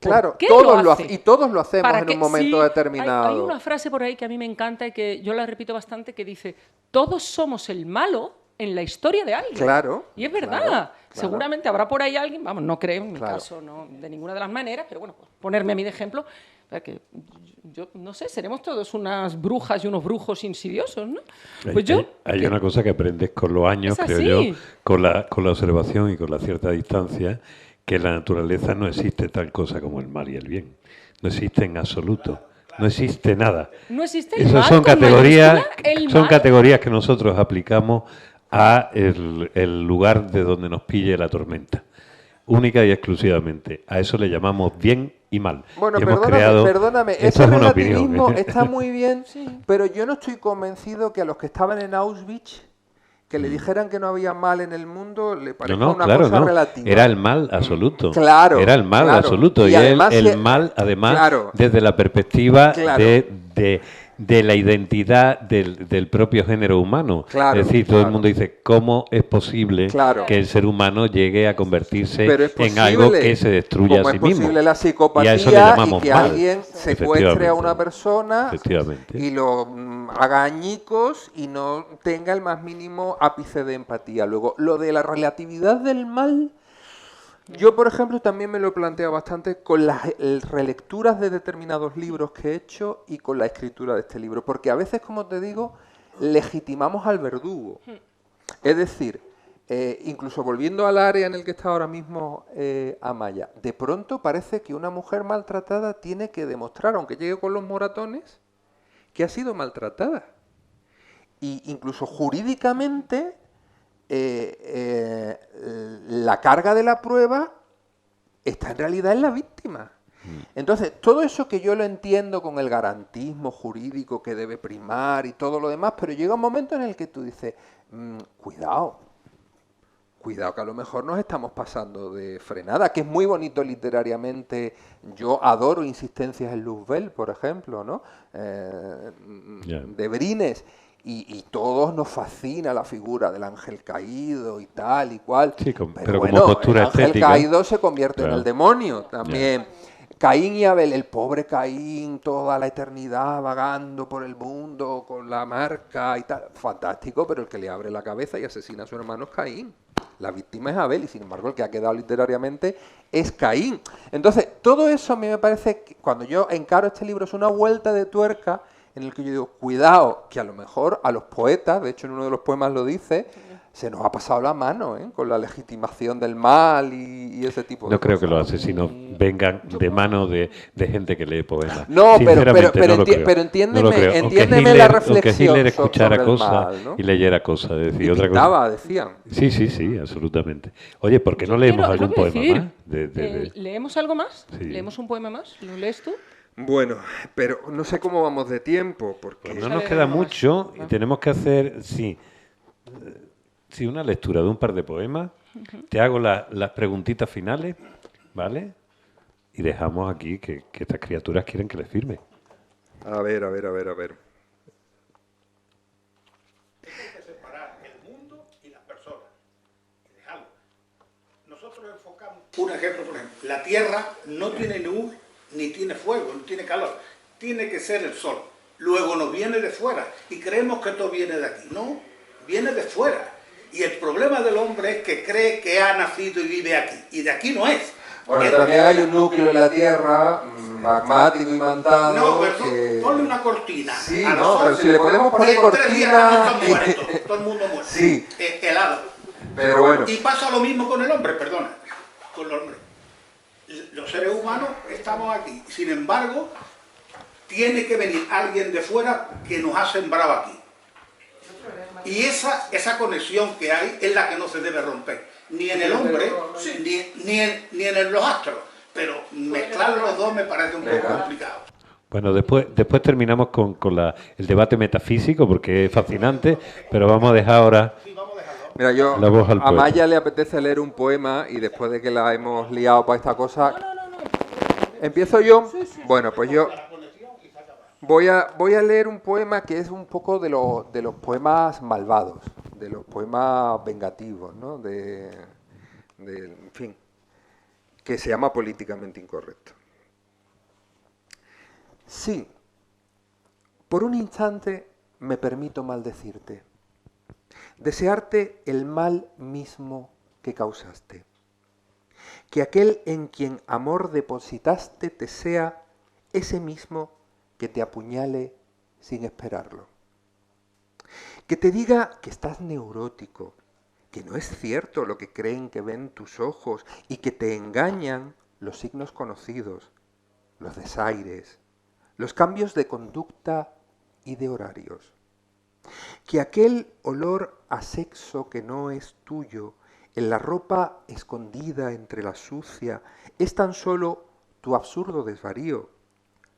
Claro, todos lo hacen, y todos lo hacemos en un momento determinado. Hay una frase por ahí que a mí me encanta y que yo la repito bastante, que dice, todos somos el malo en la historia de alguien. Claro. Y es verdad. Claro. Seguramente habrá por ahí alguien, vamos, no creo en mi caso, no, de ninguna de las maneras, pero bueno, pues, ponerme a mí de ejemplo, que yo no sé, seremos todos unas brujas y unos brujos insidiosos, ¿no? Pues hay una cosa que aprendes con los años, creo yo, con la observación y con la cierta distancia, que en la naturaleza no existe tal cosa como el mal y el bien. No existe en absoluto. No existe nada. No existe el Esas mal son categorías, son categorías que nosotros aplicamos a el lugar de donde nos pille la tormenta. Única y exclusivamente. A eso le llamamos bien y mal. Bueno, y perdóname, ese relativismo opinión, está muy bien, pero yo no estoy convencido que a los que estaban en Auschwitz que le dijeran que no había mal en el mundo le parezca una cosa relativa. Era el mal absoluto. Claro. Era el mal absoluto. Y además, el mal, además, desde la perspectiva de la identidad del propio género humano. Es decir, todo el mundo dice, ¿cómo es posible que el ser humano llegue a convertirse en algo que se destruya a sí mismo? ¿Cómo es posible la psicopatía y que alguien secuestre a una persona y lo haga añicos y no tenga el más mínimo ápice de empatía? Luego, lo de la relatividad del mal, yo, por ejemplo, también me lo he planteado bastante con las relecturas de determinados libros que he hecho y con la escritura de este libro, porque a veces, como te digo, legitimamos al verdugo. Es decir, incluso volviendo al área en el que está ahora mismo Amaya, de pronto parece que una mujer maltratada tiene que demostrar, aunque llegue con los moratones, que ha sido maltratada. Y incluso jurídicamente la carga de la prueba está en realidad en la víctima. Entonces, todo eso que yo lo entiendo con el garantismo jurídico que debe primar y todo lo demás, pero llega un momento en el que tú dices, cuidado que a lo mejor nos estamos pasando de frenada, que es muy bonito literariamente. Yo adoro Insistencias en Luzbel, por ejemplo, ¿no? De Brines. Y todos nos fascina la figura del ángel caído y tal y cual. Sí, pero bueno, como postura el ángel estética, caído se convierte en el demonio también. Caín y Abel, el pobre Caín, toda la eternidad vagando por el mundo con la marca y tal. Fantástico, pero el que le abre la cabeza y asesina a su hermano es Caín. La víctima es Abel y sin embargo el que ha quedado literariamente es Caín. Entonces, todo eso a mí me parece que cuando yo encaro este libro es una vuelta de tuerca en el que yo digo, cuidado, que a lo mejor a los poetas, de hecho en uno de los poemas lo dice, se nos ha pasado la mano con la legitimación del mal y ese tipo de cosas. No creo que los asesinos vengan de mano de gente que lee poemas. No, pero entiéndeme la reflexión que Hitler escuchara sobre cosas, el mal, ¿no? Y leyera cosas. Y pintaba, decían. Sí, absolutamente. Oye, ¿por qué no leemos algún poema más? ¿Leemos algo más? Sí. ¿Leemos un poema más? ¿Lo lees tú? Bueno, pero no sé cómo vamos de tiempo, porque... Pues no nos queda mucho y tenemos que hacer, una lectura de un par de poemas Te hago las preguntitas finales, ¿vale? Y dejamos aquí que estas criaturas quieren que les firme. A ver. Hay que separar el mundo y las personas. Y dejarlo. Nosotros enfocamos. Un ejemplo, por ejemplo. La Tierra no tiene luz, ni tiene fuego, ni tiene calor. Tiene que ser el sol. Luego nos viene de fuera y creemos que todo viene de aquí. No, viene de fuera. Y el problema del hombre es que cree que ha nacido y vive aquí. Y de aquí no es. Bueno, también hay un núcleo en la Tierra, magmático y mantado. No, pero que... ponle una cortina. Sí, a no, pero nosotros, si le podemos poner en 3 días cortina... estamos muertos, todo el mundo muerto. Sí. Helado. Pero bueno. Y pasa lo mismo con el hombre, perdona. Con el hombre. Los seres humanos estamos aquí. Sin embargo, tiene que venir alguien de fuera que nos ha sembrado aquí. Y esa conexión que hay es la que no se debe romper. Ni en el hombre, ni en los astros. Pero mezclar los dos me parece un poco complicado. Bueno, después terminamos con el debate metafísico, porque es fascinante, pero vamos a dejar ahora Mira, yo la voz al a poeta. Maya le apetece leer un poema y después de que la hemos liado para esta cosa... ¿Empiezo yo? Bueno, pues yo voy a leer un poema que es un poco de los poemas malvados, de los poemas vengativos, ¿no? En fin, que se llama Políticamente Incorrecto. Sí, por un instante me permito maldecirte, desearte el mal mismo que causaste, que aquel en quien amor depositaste te sea ese mismo que te apuñale sin esperarlo, que te diga que estás neurótico, que no es cierto lo que creen que ven tus ojos y que te engañan los signos conocidos, los desaires, los cambios de conducta y de horarios. Que aquel olor a sexo que no es tuyo, en la ropa escondida entre la sucia, es tan solo tu absurdo desvarío,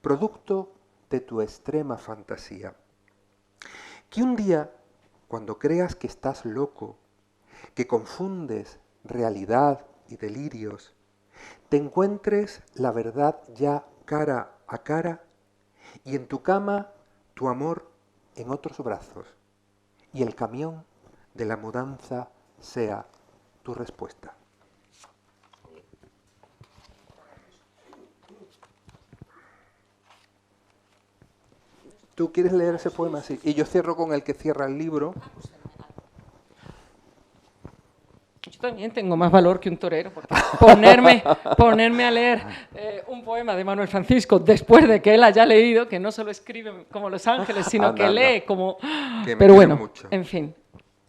producto de tu extrema fantasía. Que un día, cuando creas que estás loco, que confundes realidad y delirios, te encuentres la verdad ya cara a cara y en tu cama tu amor en otros brazos y el camión de la mudanza sea tu respuesta. ¿Tú quieres leer ese poema? Sí. Y yo cierro con el que cierra el libro. Yo también tengo más valor que un torero, porque ponerme a leer un poema de Manuel Francisco después de que él haya leído, que no solo escribe como Los Ángeles, sino que lee como... Que me Pero bueno, mucho. en fin,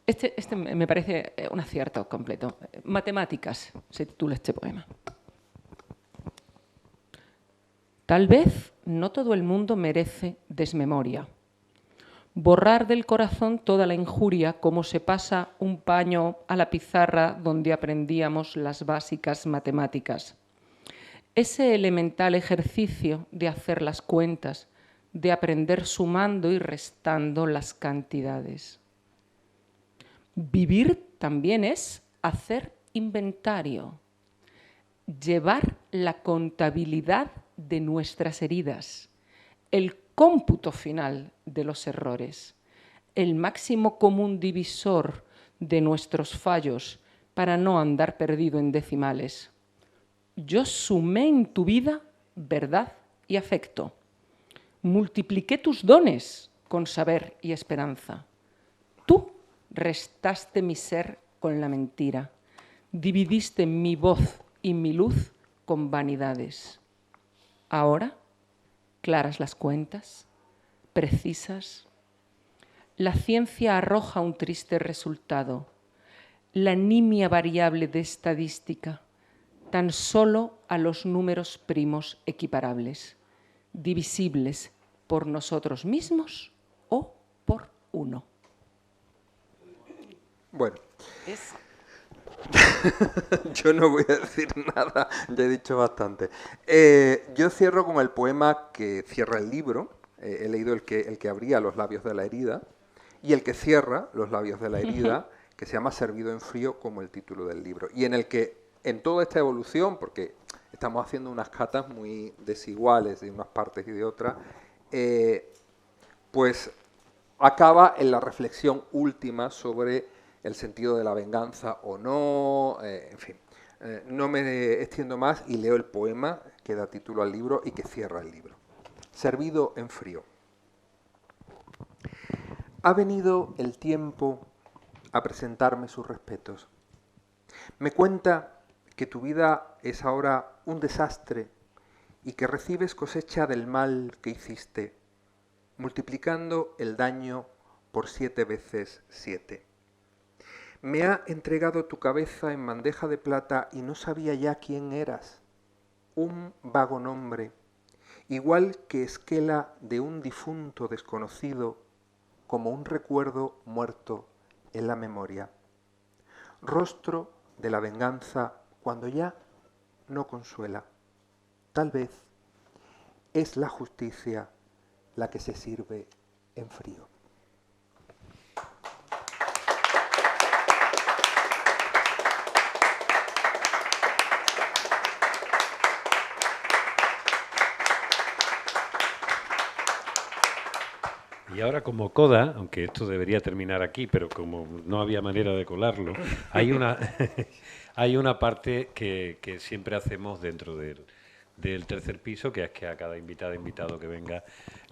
este me parece un acierto completo. Matemáticas, se titula este poema. Tal vez no todo el mundo merece desmemoria. Borrar del corazón toda la injuria como se pasa un paño a la pizarra donde aprendíamos las básicas matemáticas. Ese elemental ejercicio de hacer las cuentas, de aprender sumando y restando las cantidades. Vivir también es hacer inventario, llevar la contabilidad de nuestras heridas, el cómputo final de los errores, el máximo común divisor de nuestros fallos para no andar perdido en decimales. Yo sumé en tu vida verdad y afecto. Multipliqué tus dones con saber y esperanza. Tú restaste mi ser con la mentira. Dividiste mi voz y mi luz con vanidades. Ahora, claras las cuentas, precisas. La ciencia arroja un triste resultado. La nimia variable de estadística, tan solo a los números primos equiparables, divisibles por nosotros mismos o por uno. Bueno, yo no voy a decir nada, ya he dicho bastante. Yo cierro con el poema que cierra el libro. He leído el que abría Los labios de la herida y el que cierra Los labios de la herida, que se llama Servido en frío, como el título del libro, y en el que, en toda esta evolución, porque estamos haciendo unas catas muy desiguales de unas partes y de otras, pues acaba en la reflexión última sobre el sentido de la venganza o no, en fin. No me extiendo más y leo el poema que da título al libro y que cierra el libro. Servido en frío. Ha venido el tiempo a presentarme sus respetos. Me cuenta que tu vida es ahora un desastre y que recibes cosecha del mal que hiciste, multiplicando el daño por 7 veces 7. Me ha entregado tu cabeza en bandeja de plata y no sabía ya quién eras. Un vago nombre, igual que esquela de un difunto desconocido, como un recuerdo muerto en la memoria. Rostro de la venganza cuando ya no consuela. Tal vez es la justicia la que se sirve en frío. Y ahora como coda, aunque esto debería terminar aquí, pero como no había manera de colarlo, hay una, hay una parte que siempre hacemos dentro del tercer piso, que es que a cada invitado que venga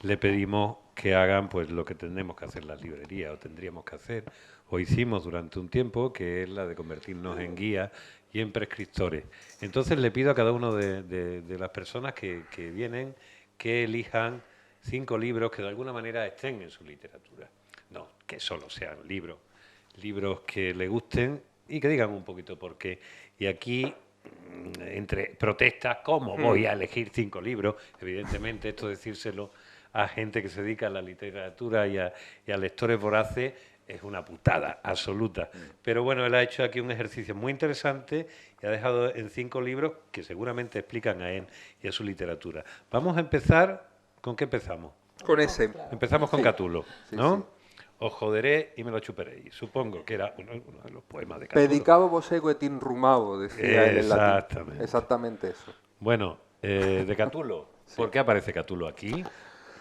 le pedimos que hagan pues lo que tenemos que hacer las librerías, o tendríamos que hacer, o hicimos durante un tiempo, que es la de convertirnos en guías y en prescriptores. Entonces le pido a cada uno de las personas que vienen que elijan 5 libros que de alguna manera estén en su literatura. No, que solo sean libros que le gusten y que digan un poquito por qué. Y aquí, entre protestas, ¿cómo voy a elegir 5 libros? Evidentemente, esto decírselo a gente que se dedica a la literatura y a lectores voraces es una putada absoluta. Pero bueno, él ha hecho aquí un ejercicio muy interesante y ha dejado en 5 libros que seguramente explican a él y a su literatura. Vamos a empezar. ¿Con qué empezamos? Con ese. Empezamos con Catulo, ¿no? Sí. Os joderé y me lo chuparéis. Supongo que era uno de los poemas de Catulo. Pedicabo vosego et inrumabo, decía él en latín. Exactamente eso. Bueno, de Catulo. Sí. ¿Por qué aparece Catulo aquí?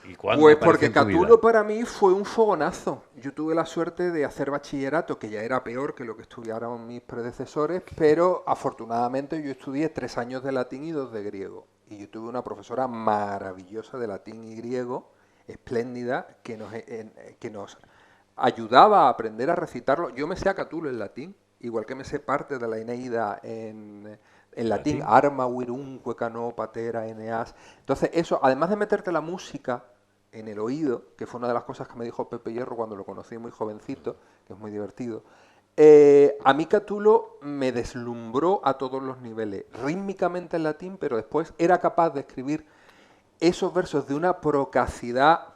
¿Y cuándo pues aparece porque en tu vida? Catulo para mí fue un fogonazo. Yo tuve la suerte de hacer bachillerato, que ya era peor que lo que estudiaron mis predecesores, pero afortunadamente yo estudié 3 años de latín y 2 de griego. Y yo tuve una profesora maravillosa de latín y griego, espléndida, que nos ayudaba a aprender a recitarlo. Yo me sé a Catulo en latín, igual que me sé parte de la Eneida en latín, arma, virumque, cano, patera, eneas. Entonces eso, además de meterte la música en el oído, que fue una de las cosas que me dijo Pepe Hierro cuando lo conocí muy jovencito, que es muy divertido, a mí Catulo me deslumbró a todos los niveles, rítmicamente en latín, pero después era capaz de escribir esos versos de una procacidad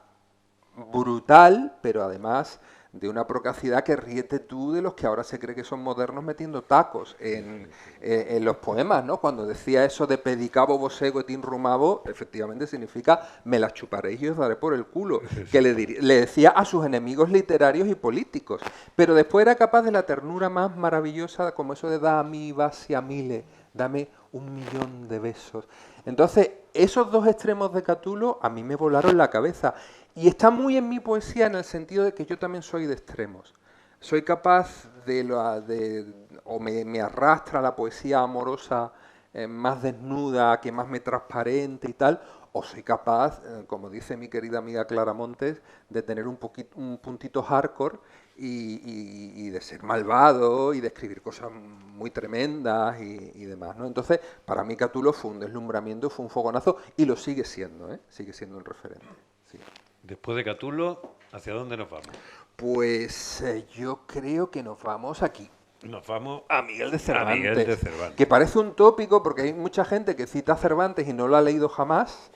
brutal, pero además de una procacidad que ríete tú de los que ahora se cree que son modernos metiendo tacos en los poemas, ¿no? Cuando decía eso de pedicabo vosego et inrumabo, efectivamente significa me las chuparéis y os daré por el culo, que le decía a sus enemigos literarios y políticos. Pero después era capaz de la ternura más maravillosa, como eso de da a mí vasi a mile, dame 1.000.000 de besos. Entonces, esos 2 extremos de Catulo a mí me volaron la cabeza. Y está muy en mi poesía en el sentido de que yo también soy de extremos. Soy capaz o me arrastra la poesía amorosa más desnuda, que más me transparente y tal, o soy capaz, como dice mi querida amiga Clara Montes, de tener un puntito hardcore y de ser malvado y de escribir cosas muy tremendas y demás, ¿no? Entonces, para mí Catulo fue un deslumbramiento, fue un fogonazo y lo sigue siendo, ¿eh? Sigue siendo un referente. Sí. Después de Catulo, ¿hacia dónde nos vamos? Pues yo creo que nos vamos aquí. Nos vamos a Miguel de Cervantes. A Miguel de Cervantes. Que parece un tópico porque hay mucha gente que cita a Cervantes y no lo ha leído jamás,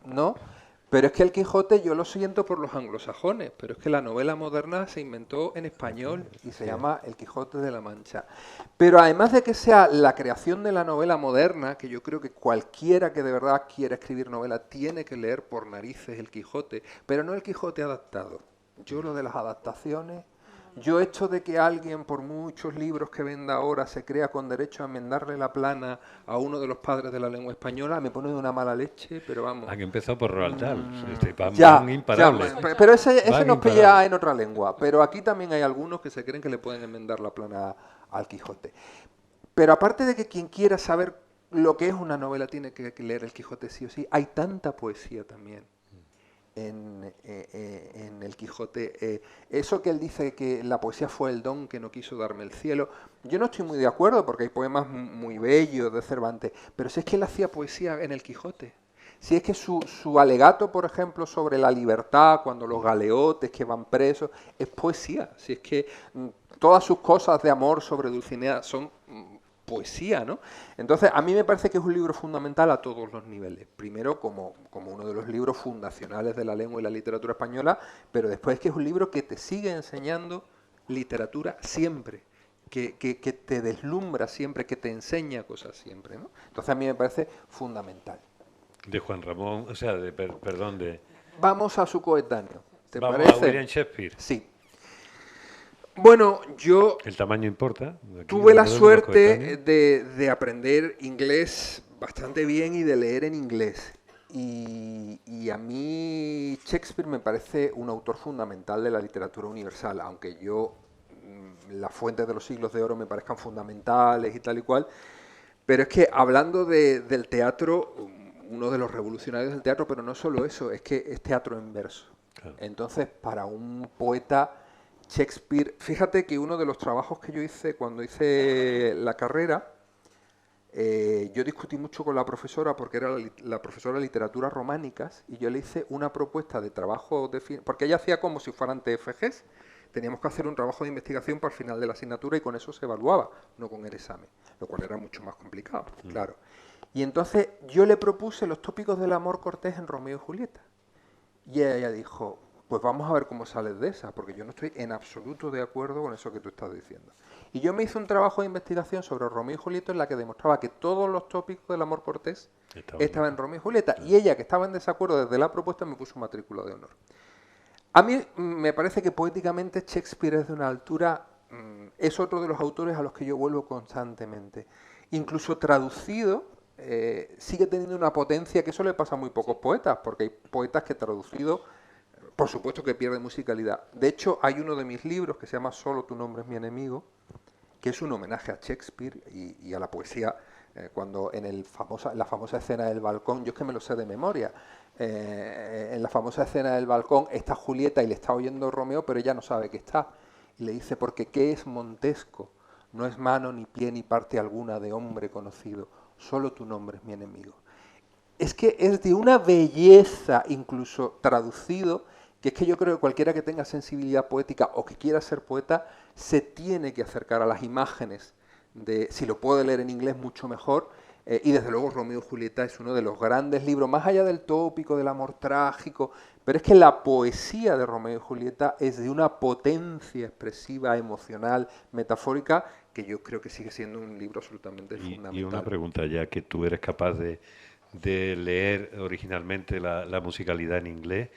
¿no? Pero es que el Quijote yo lo siento por los anglosajones, pero es que la novela moderna se inventó en español y se llama El Quijote de la Mancha. Pero además de que sea la creación de la novela moderna, que yo creo que cualquiera que de verdad quiera escribir novela tiene que leer por narices El Quijote, pero no el Quijote adaptado. Yo lo de las adaptaciones Yo esto de que alguien, por muchos libros que venda ahora, se crea con derecho a enmendarle la plana a uno de los padres de la lengua española, me pone de una mala leche, pero vamos. Han empezado por Roald Dahl. Van Ya, imparables. pero ese Van nos imparables. pilla en otra lengua. Pero aquí también hay algunos que se creen que le pueden enmendar la plana al Quijote. Pero aparte de que quien quiera saber lo que es una novela tiene que leer el Quijote sí o sí, hay tanta poesía también en el Quijote. Eso que él dice que la poesía fue el don que no quiso darme el cielo, yo no estoy muy de acuerdo porque hay poemas muy bellos de Cervantes, pero si es que él hacía poesía en el Quijote. Si es que su alegato, por ejemplo, sobre la libertad, cuando los galeotes que van presos, es poesía. Si es que todas sus cosas de amor sobre Dulcinea son poesía, ¿no? Entonces, a mí me parece que es un libro fundamental a todos los niveles. Primero, como uno de los libros fundacionales de la lengua y la literatura española, pero después que es un libro que te sigue enseñando literatura siempre, que te deslumbra siempre, que te enseña cosas siempre, ¿no? Entonces, a mí me parece fundamental. De Juan Ramón, o sea, perdón, de... Vamos a su coetáneo, ¿te Vamos parece? a William Shakespeare. Sí. Bueno, yo El tamaño importa. Aquí tuve la uno de los suerte coetáneos. de aprender inglés bastante bien y de leer en inglés. Y a mí Shakespeare me parece un autor fundamental de la literatura universal, aunque yo las fuentes de los siglos de oro me parezcan fundamentales y tal y cual. Pero es que hablando del teatro, uno de los revolucionarios del teatro, pero no solo eso, es que es teatro en verso. Claro. Entonces, para un poeta, Shakespeare, fíjate que uno de los trabajos que yo hice cuando hice la carrera, yo discutí mucho con la profesora porque era la profesora de literaturas románicas y yo le hice una propuesta de trabajo, porque ella hacía como si fueran TFGs, teníamos que hacer un trabajo de investigación para el final de la asignatura y con eso se evaluaba, no con el examen, lo cual era mucho más complicado, claro. Y entonces yo le propuse los tópicos del amor cortés en Romeo y Julieta. Y ella dijo, pues vamos a ver cómo sales de esa, porque yo no estoy en absoluto de acuerdo con eso que tú estás diciendo. Y yo me hice un trabajo de investigación sobre Romeo y Julieta en la que demostraba que todos los tópicos del amor cortés estaban en Romeo y Julieta. Y ella, que estaba en desacuerdo desde la propuesta, me puso matrícula de honor. A mí me parece que poéticamente Shakespeare es de una altura, es otro de los autores a los que yo vuelvo constantemente. Incluso traducido, sigue teniendo una potencia que eso le pasa a muy pocos poetas, porque hay poetas que traducido, por supuesto que pierden musicalidad. De hecho, hay uno de mis libros que se llama Solo tu nombre es mi enemigo, que es un homenaje a Shakespeare y a la poesía, cuando en la famosa escena del balcón, yo es que me lo sé de memoria, en la famosa escena del balcón está Julieta y le está oyendo Romeo, pero ella no sabe que está. Y le dice, porque ¿qué es Montesco? No es mano, ni pie, ni parte alguna de hombre conocido. Solo tu nombre es mi enemigo. Es que es de una belleza, incluso traducido, que es que yo creo que cualquiera que tenga sensibilidad poética o que quiera ser poeta, se tiene que acercar a las imágenes. Si lo puede leer en inglés, mucho mejor. Y desde luego Romeo y Julieta es uno de los grandes libros, más allá del tópico, del amor trágico, pero es que la poesía de Romeo y Julieta es de una potencia expresiva, emocional, metafórica, que yo creo que sigue siendo un libro absolutamente fundamental. Y una pregunta ya, que tú eres capaz de leer originalmente la musicalidad en inglés,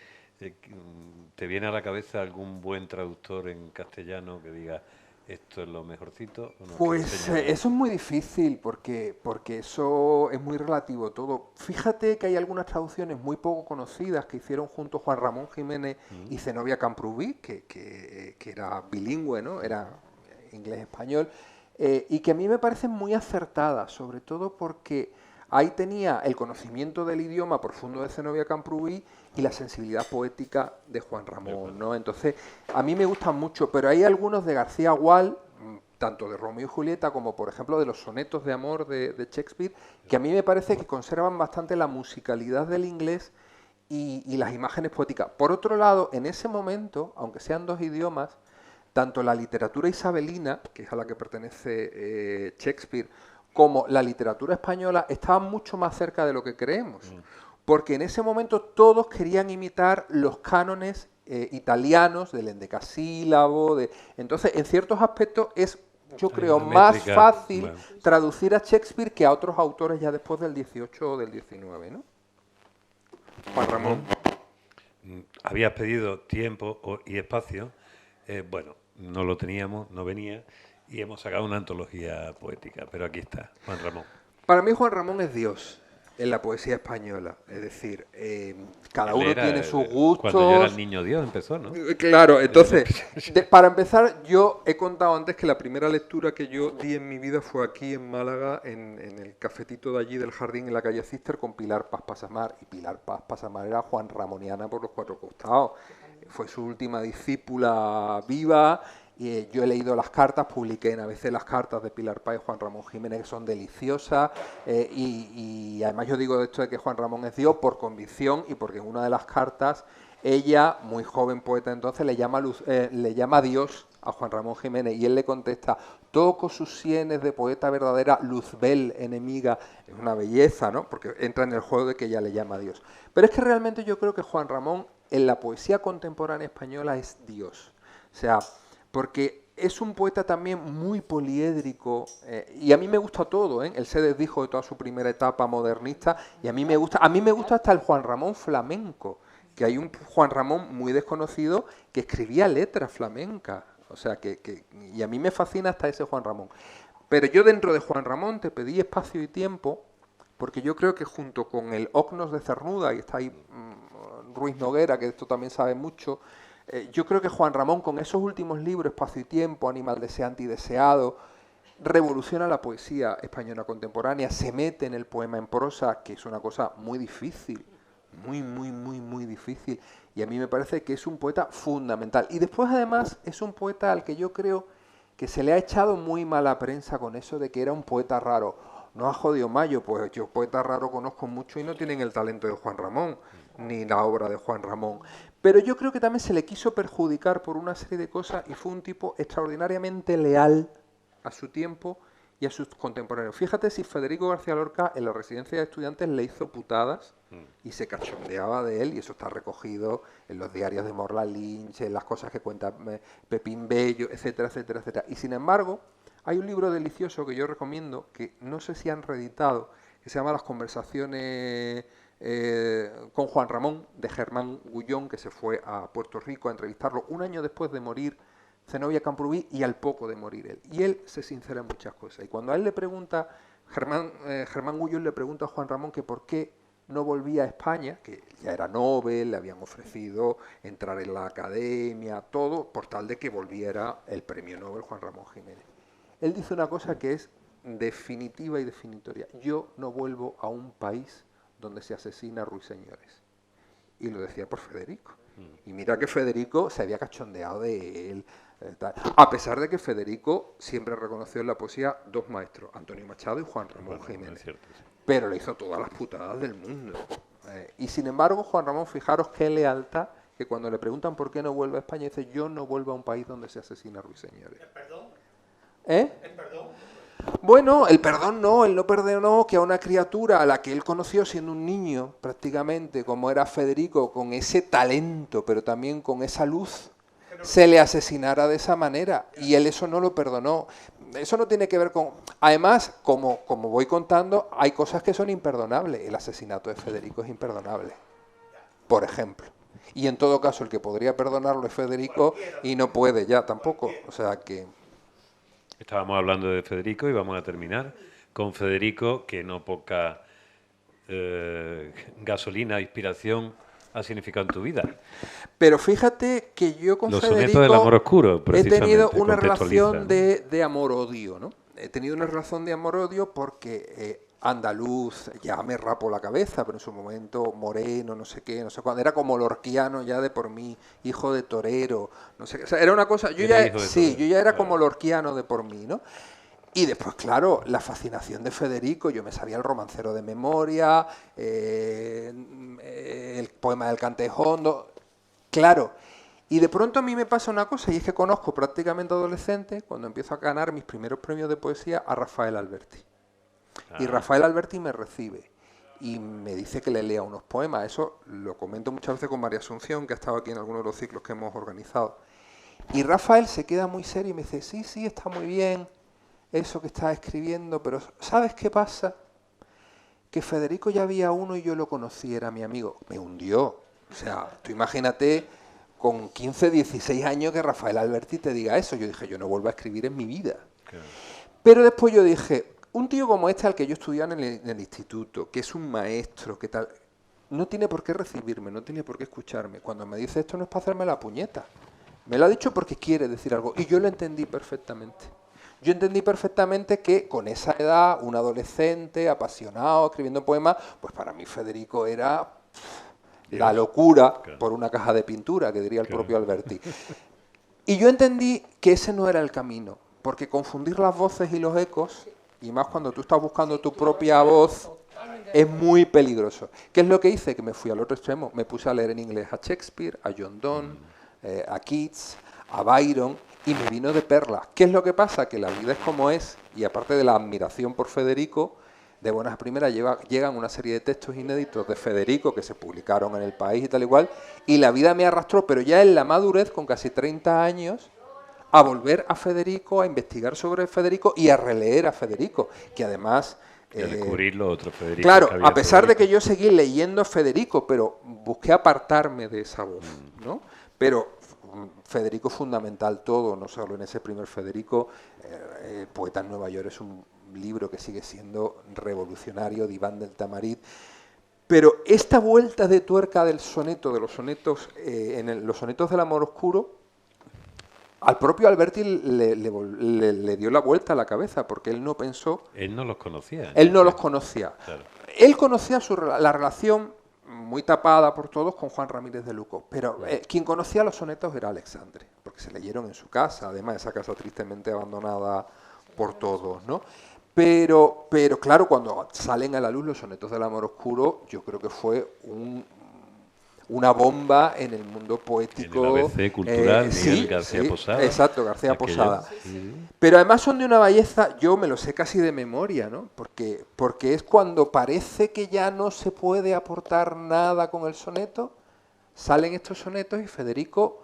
¿te viene a la cabeza algún buen traductor en castellano que diga esto es lo mejorcito? ¿O no? Pues eso es muy difícil porque eso es muy relativo todo. Fíjate que hay algunas traducciones muy poco conocidas que hicieron juntos Juan Ramón Jiménez y Zenobia Camprubí, que era bilingüe, ¿no? Era inglés-español, y que a mí me parecen muy acertadas, sobre todo porque ahí tenía el conocimiento del idioma profundo de Zenobia Camprubí y la sensibilidad poética de Juan Ramón, ¿no? Entonces, a mí me gustan mucho, pero hay algunos de García Gual, tanto de Romeo y Julieta como, por ejemplo, de los sonetos de amor de Shakespeare, que a mí me parece que conservan bastante la musicalidad del inglés y las imágenes poéticas. Por otro lado, en ese momento, aunque sean dos idiomas, tanto la literatura isabelina, que es a la que pertenece Shakespeare, como la literatura española estaban mucho más cerca de lo que creemos. Porque en ese momento todos querían imitar los cánones italianos del endecasílabo. Entonces, en ciertos aspectos es, yo creo, más fácil traducir a Shakespeare que a otros autores ya después del 18 o del 19, ¿no? Juan Ramón. Habías pedido tiempo y espacio. Bueno, no lo teníamos, no venía, y hemos sacado una antología poética. Pero aquí está, Juan Ramón. Para mí Juan Ramón es Dios en la poesía española. Es decir, cada uno tiene sus gustos. Cuando yo era el niño Dios empezó, ¿no? Claro, entonces, para empezar, yo he contado antes que la primera lectura que yo di en mi vida fue aquí en Málaga, en el cafetito de allí del jardín en la calle Cister con Pilar Paz Pasamar. Y Pilar Paz Pasamar era Juan Ramoniana por los cuatro costados. Fue su última discípula viva. Y yo he leído las cartas, publiqué en ABC las cartas de Pilar Paz y Juan Ramón Jiménez, que son deliciosas, y además yo digo esto de que Juan Ramón es Dios por convicción y porque en una de las cartas ella, muy joven poeta entonces, le llama Dios a Juan Ramón Jiménez y él le contesta: toco sus sienes de poeta verdadera, Luzbel enemiga. Es una belleza, ¿no? Porque entra en el juego de que ella le llama a Dios. Pero es que realmente yo creo que Juan Ramón en la poesía contemporánea española es Dios. O sea, porque es un poeta también muy poliédrico, y a mí me gusta todo, ¿eh? Él se desdijo de toda su primera etapa modernista, y a mí me gusta hasta el Juan Ramón flamenco, que hay un Juan Ramón muy desconocido que escribía letras flamencas, o sea, y a mí me fascina hasta ese Juan Ramón. Pero yo dentro de Juan Ramón te pedí espacio y tiempo, porque yo creo que junto con el Ocnos de Cernuda, y está ahí Ruiz Noguera, que esto también sabe mucho, yo creo que Juan Ramón, con esos últimos libros, Espacio y Tiempo, Animal deseante y deseado, revoluciona la poesía española contemporánea, se mete en el poema en prosa, que es una cosa muy difícil, muy difícil, y a mí me parece que es un poeta fundamental. Y después, además, es un poeta al que yo creo que se le ha echado muy mala prensa con eso de que era un poeta raro. No ha jodido Mayo, pues yo poeta raro conozco mucho y no tienen el talento de Juan Ramón, ni la obra de Juan Ramón. Pero yo creo que también se le quiso perjudicar por una serie de cosas y fue un tipo extraordinariamente leal a su tiempo y a sus contemporáneos. Fíjate si Federico García Lorca en la residencia de estudiantes le hizo putadas y se cachondeaba de él, y eso está recogido en los diarios de Morla Lynch, en las cosas que cuenta Pepín Bello, etcétera, etcétera, etcétera. Y sin embargo, hay un libro delicioso que yo recomiendo, que no sé si han reeditado, que se llama Las conversaciones con Juan Ramón, de Germán Gullón, que se fue a Puerto Rico a entrevistarlo un año después de morir Zenobia Camprubí y al poco de morir él. Y él se sincera en muchas cosas. Y cuando a él le pregunta, Germán Gullón le pregunta a Juan Ramón que por qué no volvía a España, que ya era Nobel, le habían ofrecido entrar en la academia, todo, por tal de que volviera el premio Nobel Juan Ramón Jiménez. Él dice una cosa que es definitiva y definitoria: yo no vuelvo a un país donde se asesina a ruiseñores. Y lo decía por Federico. Y mira que Federico se había cachondeado de él, a pesar de que Federico siempre reconoció en la poesía dos maestros, Antonio Machado y Juan Ramón Jiménez. Pero le hizo todas las putadas del mundo. Y sin embargo, Juan Ramón, fijaros qué lealtad, que cuando le preguntan por qué no vuelve a España, dice: yo no vuelvo a un país donde se asesina a ruiseñores. ¿El perdón? ¿Eh? ¿El perdón? Bueno, el perdón no, él no perdonó que a una criatura a la que él conoció siendo un niño, prácticamente, como era Federico, con ese talento, pero también con esa luz, se le asesinara de esa manera, y él eso no lo perdonó. Eso no tiene que ver con... Además, como voy contando, hay cosas que son imperdonables. El asesinato de Federico es imperdonable, por ejemplo. Y en todo caso, el que podría perdonarlo es Federico, y no puede ya tampoco. O sea que... Estábamos hablando de Federico y vamos a terminar con Federico, que no poca gasolina, inspiración ha significado en tu vida. Pero fíjate que yo con Los Federico sonetos del amor oscuro, he tenido precisamente, una relación contextualiza, ¿no? de amor-odio, ¿no? He tenido una relación de amor-odio porque andaluz, ya me rapo la cabeza, pero en su momento moreno, no sé qué, no sé cuándo, era como lorquiano ya de por mí, hijo de torero, no sé qué, o sea, era una cosa, yo ya era como lorquiano de por mí, ¿no? Y después, claro, la fascinación de Federico, yo me sabía el romancero de memoria, el poema del Cantejondo, claro. Y de pronto a mí me pasa una cosa, y es que conozco prácticamente adolescente, cuando empiezo a ganar mis primeros premios de poesía, a Rafael Alberti. Y Rafael Alberti me recibe y me dice que le lea unos poemas. Eso lo comento muchas veces con María Asunción, que ha estado aquí en algunos de los ciclos que hemos organizado. Y Rafael se queda muy serio y me dice: sí, está muy bien eso que estás escribiendo, pero ¿sabes qué pasa? Que Federico ya había uno y yo lo conocí, era mi amigo. Me hundió. O sea, tú imagínate con 15, 16 años que Rafael Alberti te diga eso. Yo dije, yo no vuelvo a escribir en mi vida. Claro. Pero después yo dije, un tío como este al que yo estudiaba en el instituto, que es un maestro, que tal, no tiene por qué recibirme, no tiene por qué escucharme. Cuando me dice esto no es para hacerme la puñeta. Me lo ha dicho porque quiere decir algo. Y yo lo entendí perfectamente. Yo entendí perfectamente que con esa edad, un adolescente, apasionado, escribiendo poemas, pues para mí Federico era la locura por una caja de pintura, que diría el propio Alberti. Y yo entendí que ese no era el camino, porque confundir las voces y los ecos, y más cuando tú estás buscando tu propia voz, es muy peligroso. ¿Qué es lo que hice? Que me fui al otro extremo. Me puse a leer en inglés a Shakespeare, a John Donne, a Keats, a Byron, y me vino de perlas. ¿Qué es lo que pasa? Que la vida es como es, y aparte de la admiración por Federico, de buenas a primeras llegan una serie de textos inéditos de Federico que se publicaron en El País y tal igual, y la vida me arrastró, pero ya en la madurez, con casi 30 años, a volver a Federico, a investigar sobre Federico y a releer a Federico, que además... Y a descubrir los otros Federico. Claro, a pesar de que yo seguí leyendo a Federico, pero busqué apartarme de esa voz, ¿no? Pero Federico es fundamental todo, no solo en ese primer Federico. Poeta en Nueva York es un libro que sigue siendo revolucionario, de Iván del Tamarit. Pero esta vuelta de tuerca del soneto, de los sonetos, los sonetos del amor oscuro, al propio Alberti le dio la vuelta a la cabeza, porque él no pensó... Él no los conocía. Él no los conocía. Claro. Él conocía la relación muy tapada por todos con Juan Ramírez de Lucco, pero quien conocía los sonetos era Alexandre, porque se leyeron en su casa, además esa casa tristemente abandonada por todos, ¿no? Pero claro, cuando salen a la luz los sonetos del amor oscuro, yo creo que fue una bomba en el mundo poético. En el ABC cultural, Miguel García sí, Posada. Exacto, García Posada. Pero además son de una belleza, yo me lo sé casi de memoria, ¿no? Porque es cuando parece que ya no se puede aportar nada con el soneto, salen estos sonetos y Federico,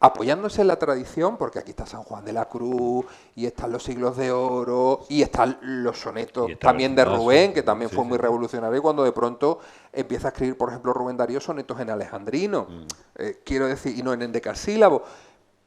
apoyándose en la tradición, porque aquí está San Juan de la Cruz, y están los siglos de oro, y están los sonetos también de Rubén, que también fue muy revolucionario, cuando de pronto empieza a escribir, por ejemplo, Rubén Darío sonetos en alejandrino, quiero decir, y no en endecasílabo.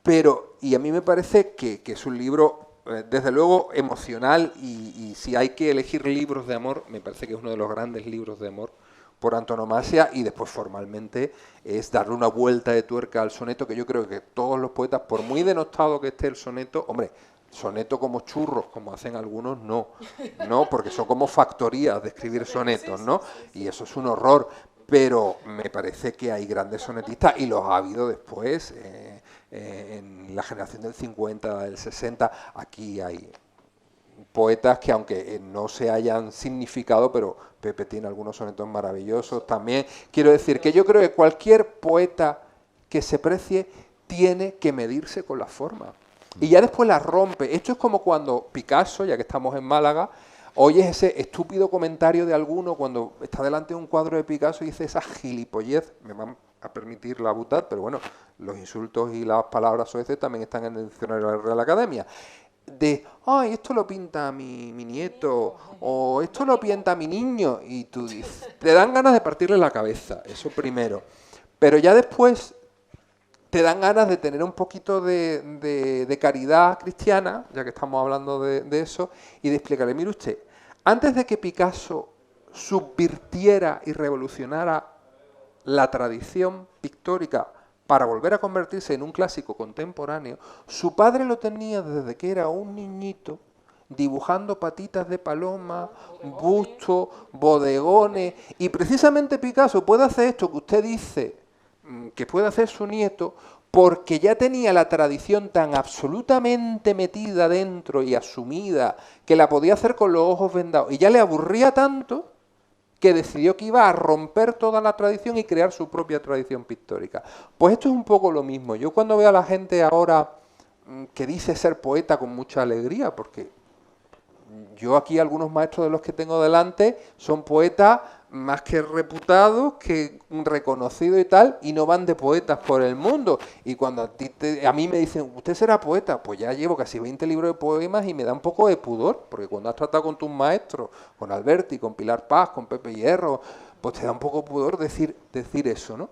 Pero, y a mí me parece que es un libro, desde luego, emocional, y si hay que elegir libros de amor, me parece que es uno de los grandes libros de amor por antonomasia, y después formalmente es darle una vuelta de tuerca al soneto, que yo creo que todos los poetas, por muy denostado que esté el soneto, hombre, soneto como churros, como hacen algunos, no, porque son como factorías de escribir sonetos, ¿no? Y eso es un horror, pero me parece que hay grandes sonetistas, y los ha habido después, en la generación del 50, del 60, aquí hay poetas que aunque no se hayan significado, pero Pepe tiene algunos sonetos maravillosos también. Quiero decir que yo creo que cualquier poeta que se precie tiene que medirse con la forma. Y ya después la rompe. Esto es como cuando Picasso, ya que estamos en Málaga, oyes ese estúpido comentario de alguno cuando está delante de un cuadro de Picasso y dice esa gilipollez, me van a permitir la butad, pero bueno, los insultos y las palabras soeces también están en el diccionario de la Real Academia. De, ay, esto lo pinta mi nieto, o esto lo pinta mi niño, y tú dices, te dan ganas de partirle la cabeza, eso primero. Pero ya después te dan ganas de tener un poquito de caridad cristiana, ya que estamos hablando de eso, y de explicarle, mire usted, antes de que Picasso subvirtiera y revolucionara la tradición pictórica para volver a convertirse en un clásico contemporáneo, su padre lo tenía desde que era un niñito, dibujando patitas de paloma, bustos, bodegones, y precisamente Picasso puede hacer esto que usted dice que puede hacer su nieto, porque ya tenía la tradición tan absolutamente metida dentro y asumida que la podía hacer con los ojos vendados, y ya le aburría tanto que decidió que iba a romper toda la tradición y crear su propia tradición pictórica. Pues esto es un poco lo mismo. Yo cuando veo a la gente ahora que dice ser poeta con mucha alegría, porque yo aquí algunos maestros de los que tengo delante son poetas más que reputados, que reconocidos y tal, y no van de poetas por el mundo. Y cuando a mí me dicen, ¿usted será poeta? Pues ya llevo casi 20 libros de poemas y me da un poco de pudor, porque cuando has tratado con tus maestros, con Alberti, con Pilar Paz, con Pepe Hierro, pues te da un poco de pudor decir eso, ¿no?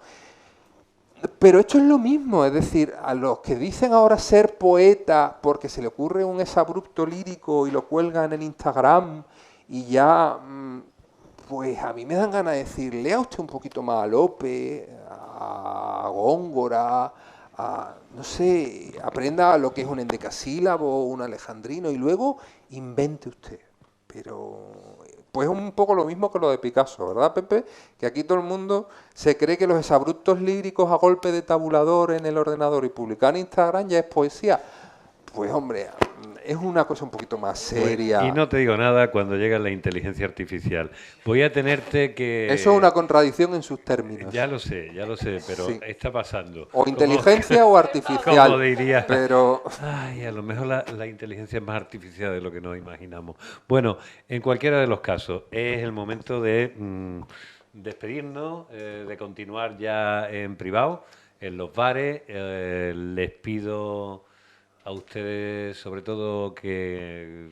Pero esto es lo mismo, es decir, a los que dicen ahora ser poeta porque se le ocurre un exabrupto lírico y lo cuelgan en Instagram y ya, pues a mí me dan ganas de decir, lea usted un poquito más a Lope, a Góngora, no sé, aprenda lo que es un endecasílabo, un alejandrino y luego invente usted. Pero pues es un poco lo mismo que lo de Picasso, ¿verdad, Pepe? Que aquí todo el mundo se cree que los exabruptos líricos a golpe de tabulador en el ordenador y publicar en Instagram ya es poesía. Pues hombre, es una cosa un poquito más seria. Y no te digo nada cuando llega la inteligencia artificial. Voy a tenerte que... Eso es una contradicción en sus términos. Ya lo sé, pero Sí. está pasando. O inteligencia o artificial. Como diría. Pero... Ay, a lo mejor la inteligencia es más artificial de lo que nos imaginamos. Bueno, en cualquiera de los casos, es el momento de despedirnos, de continuar ya en privado, en los bares. Les pido a ustedes, sobre todo, que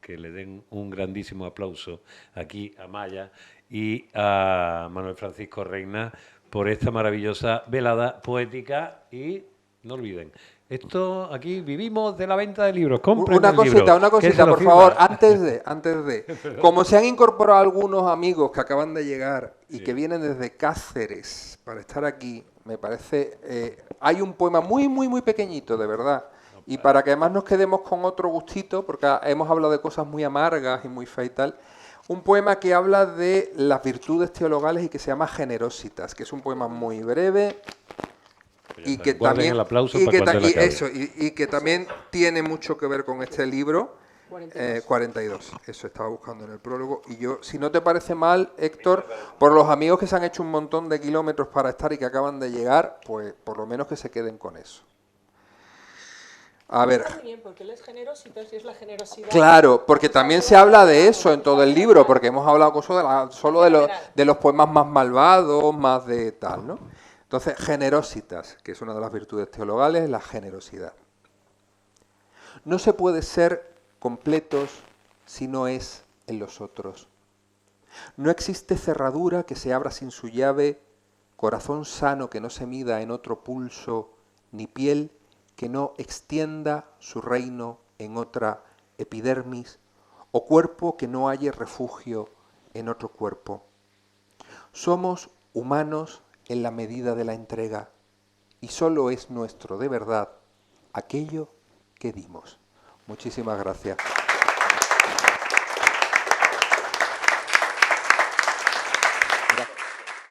le den un grandísimo aplauso aquí a Maya y a Manuel Francisco Reina por esta maravillosa velada poética. Y no olviden, esto aquí vivimos de la venta de libros. Compren Una el libro, cosita, que se lo por firma. favor, antes de. Como se han incorporado algunos amigos que acaban de llegar y que vienen desde Cáceres para estar aquí, me parece, hay un poema muy, muy, muy pequeñito, de verdad. Y para que además nos quedemos con otro gustito, porque hemos hablado de cosas muy amargas y muy feas y tal, un poema que habla de las virtudes teologales y que se llama Generositas, que es un poema muy breve y que también el aplauso para cuando él acabe. y que también tiene mucho que ver con este libro. 42, eso estaba buscando en el prólogo. Y yo, si no te parece mal, Héctor, por los amigos que se han hecho un montón de kilómetros para estar y que acaban de llegar, pues por lo menos que se queden con eso. A ver. Está muy bien, porque él es generositas y es la generosidad. Claro, porque también se habla de eso en todo el libro, porque hemos hablado solo de los poemas más malvados, más de tal, ¿no? Entonces, generositas, que es una de las virtudes teologales, la generosidad. No se puede ser completos si no es en los otros. No existe cerradura que se abra sin su llave, corazón sano que no se mida en otro pulso, ni piel que no extienda su reino en otra epidermis, o cuerpo que no halle refugio en otro cuerpo. Somos humanos en la medida de la entrega, y solo es nuestro de verdad aquello que dimos. Muchísimas gracias.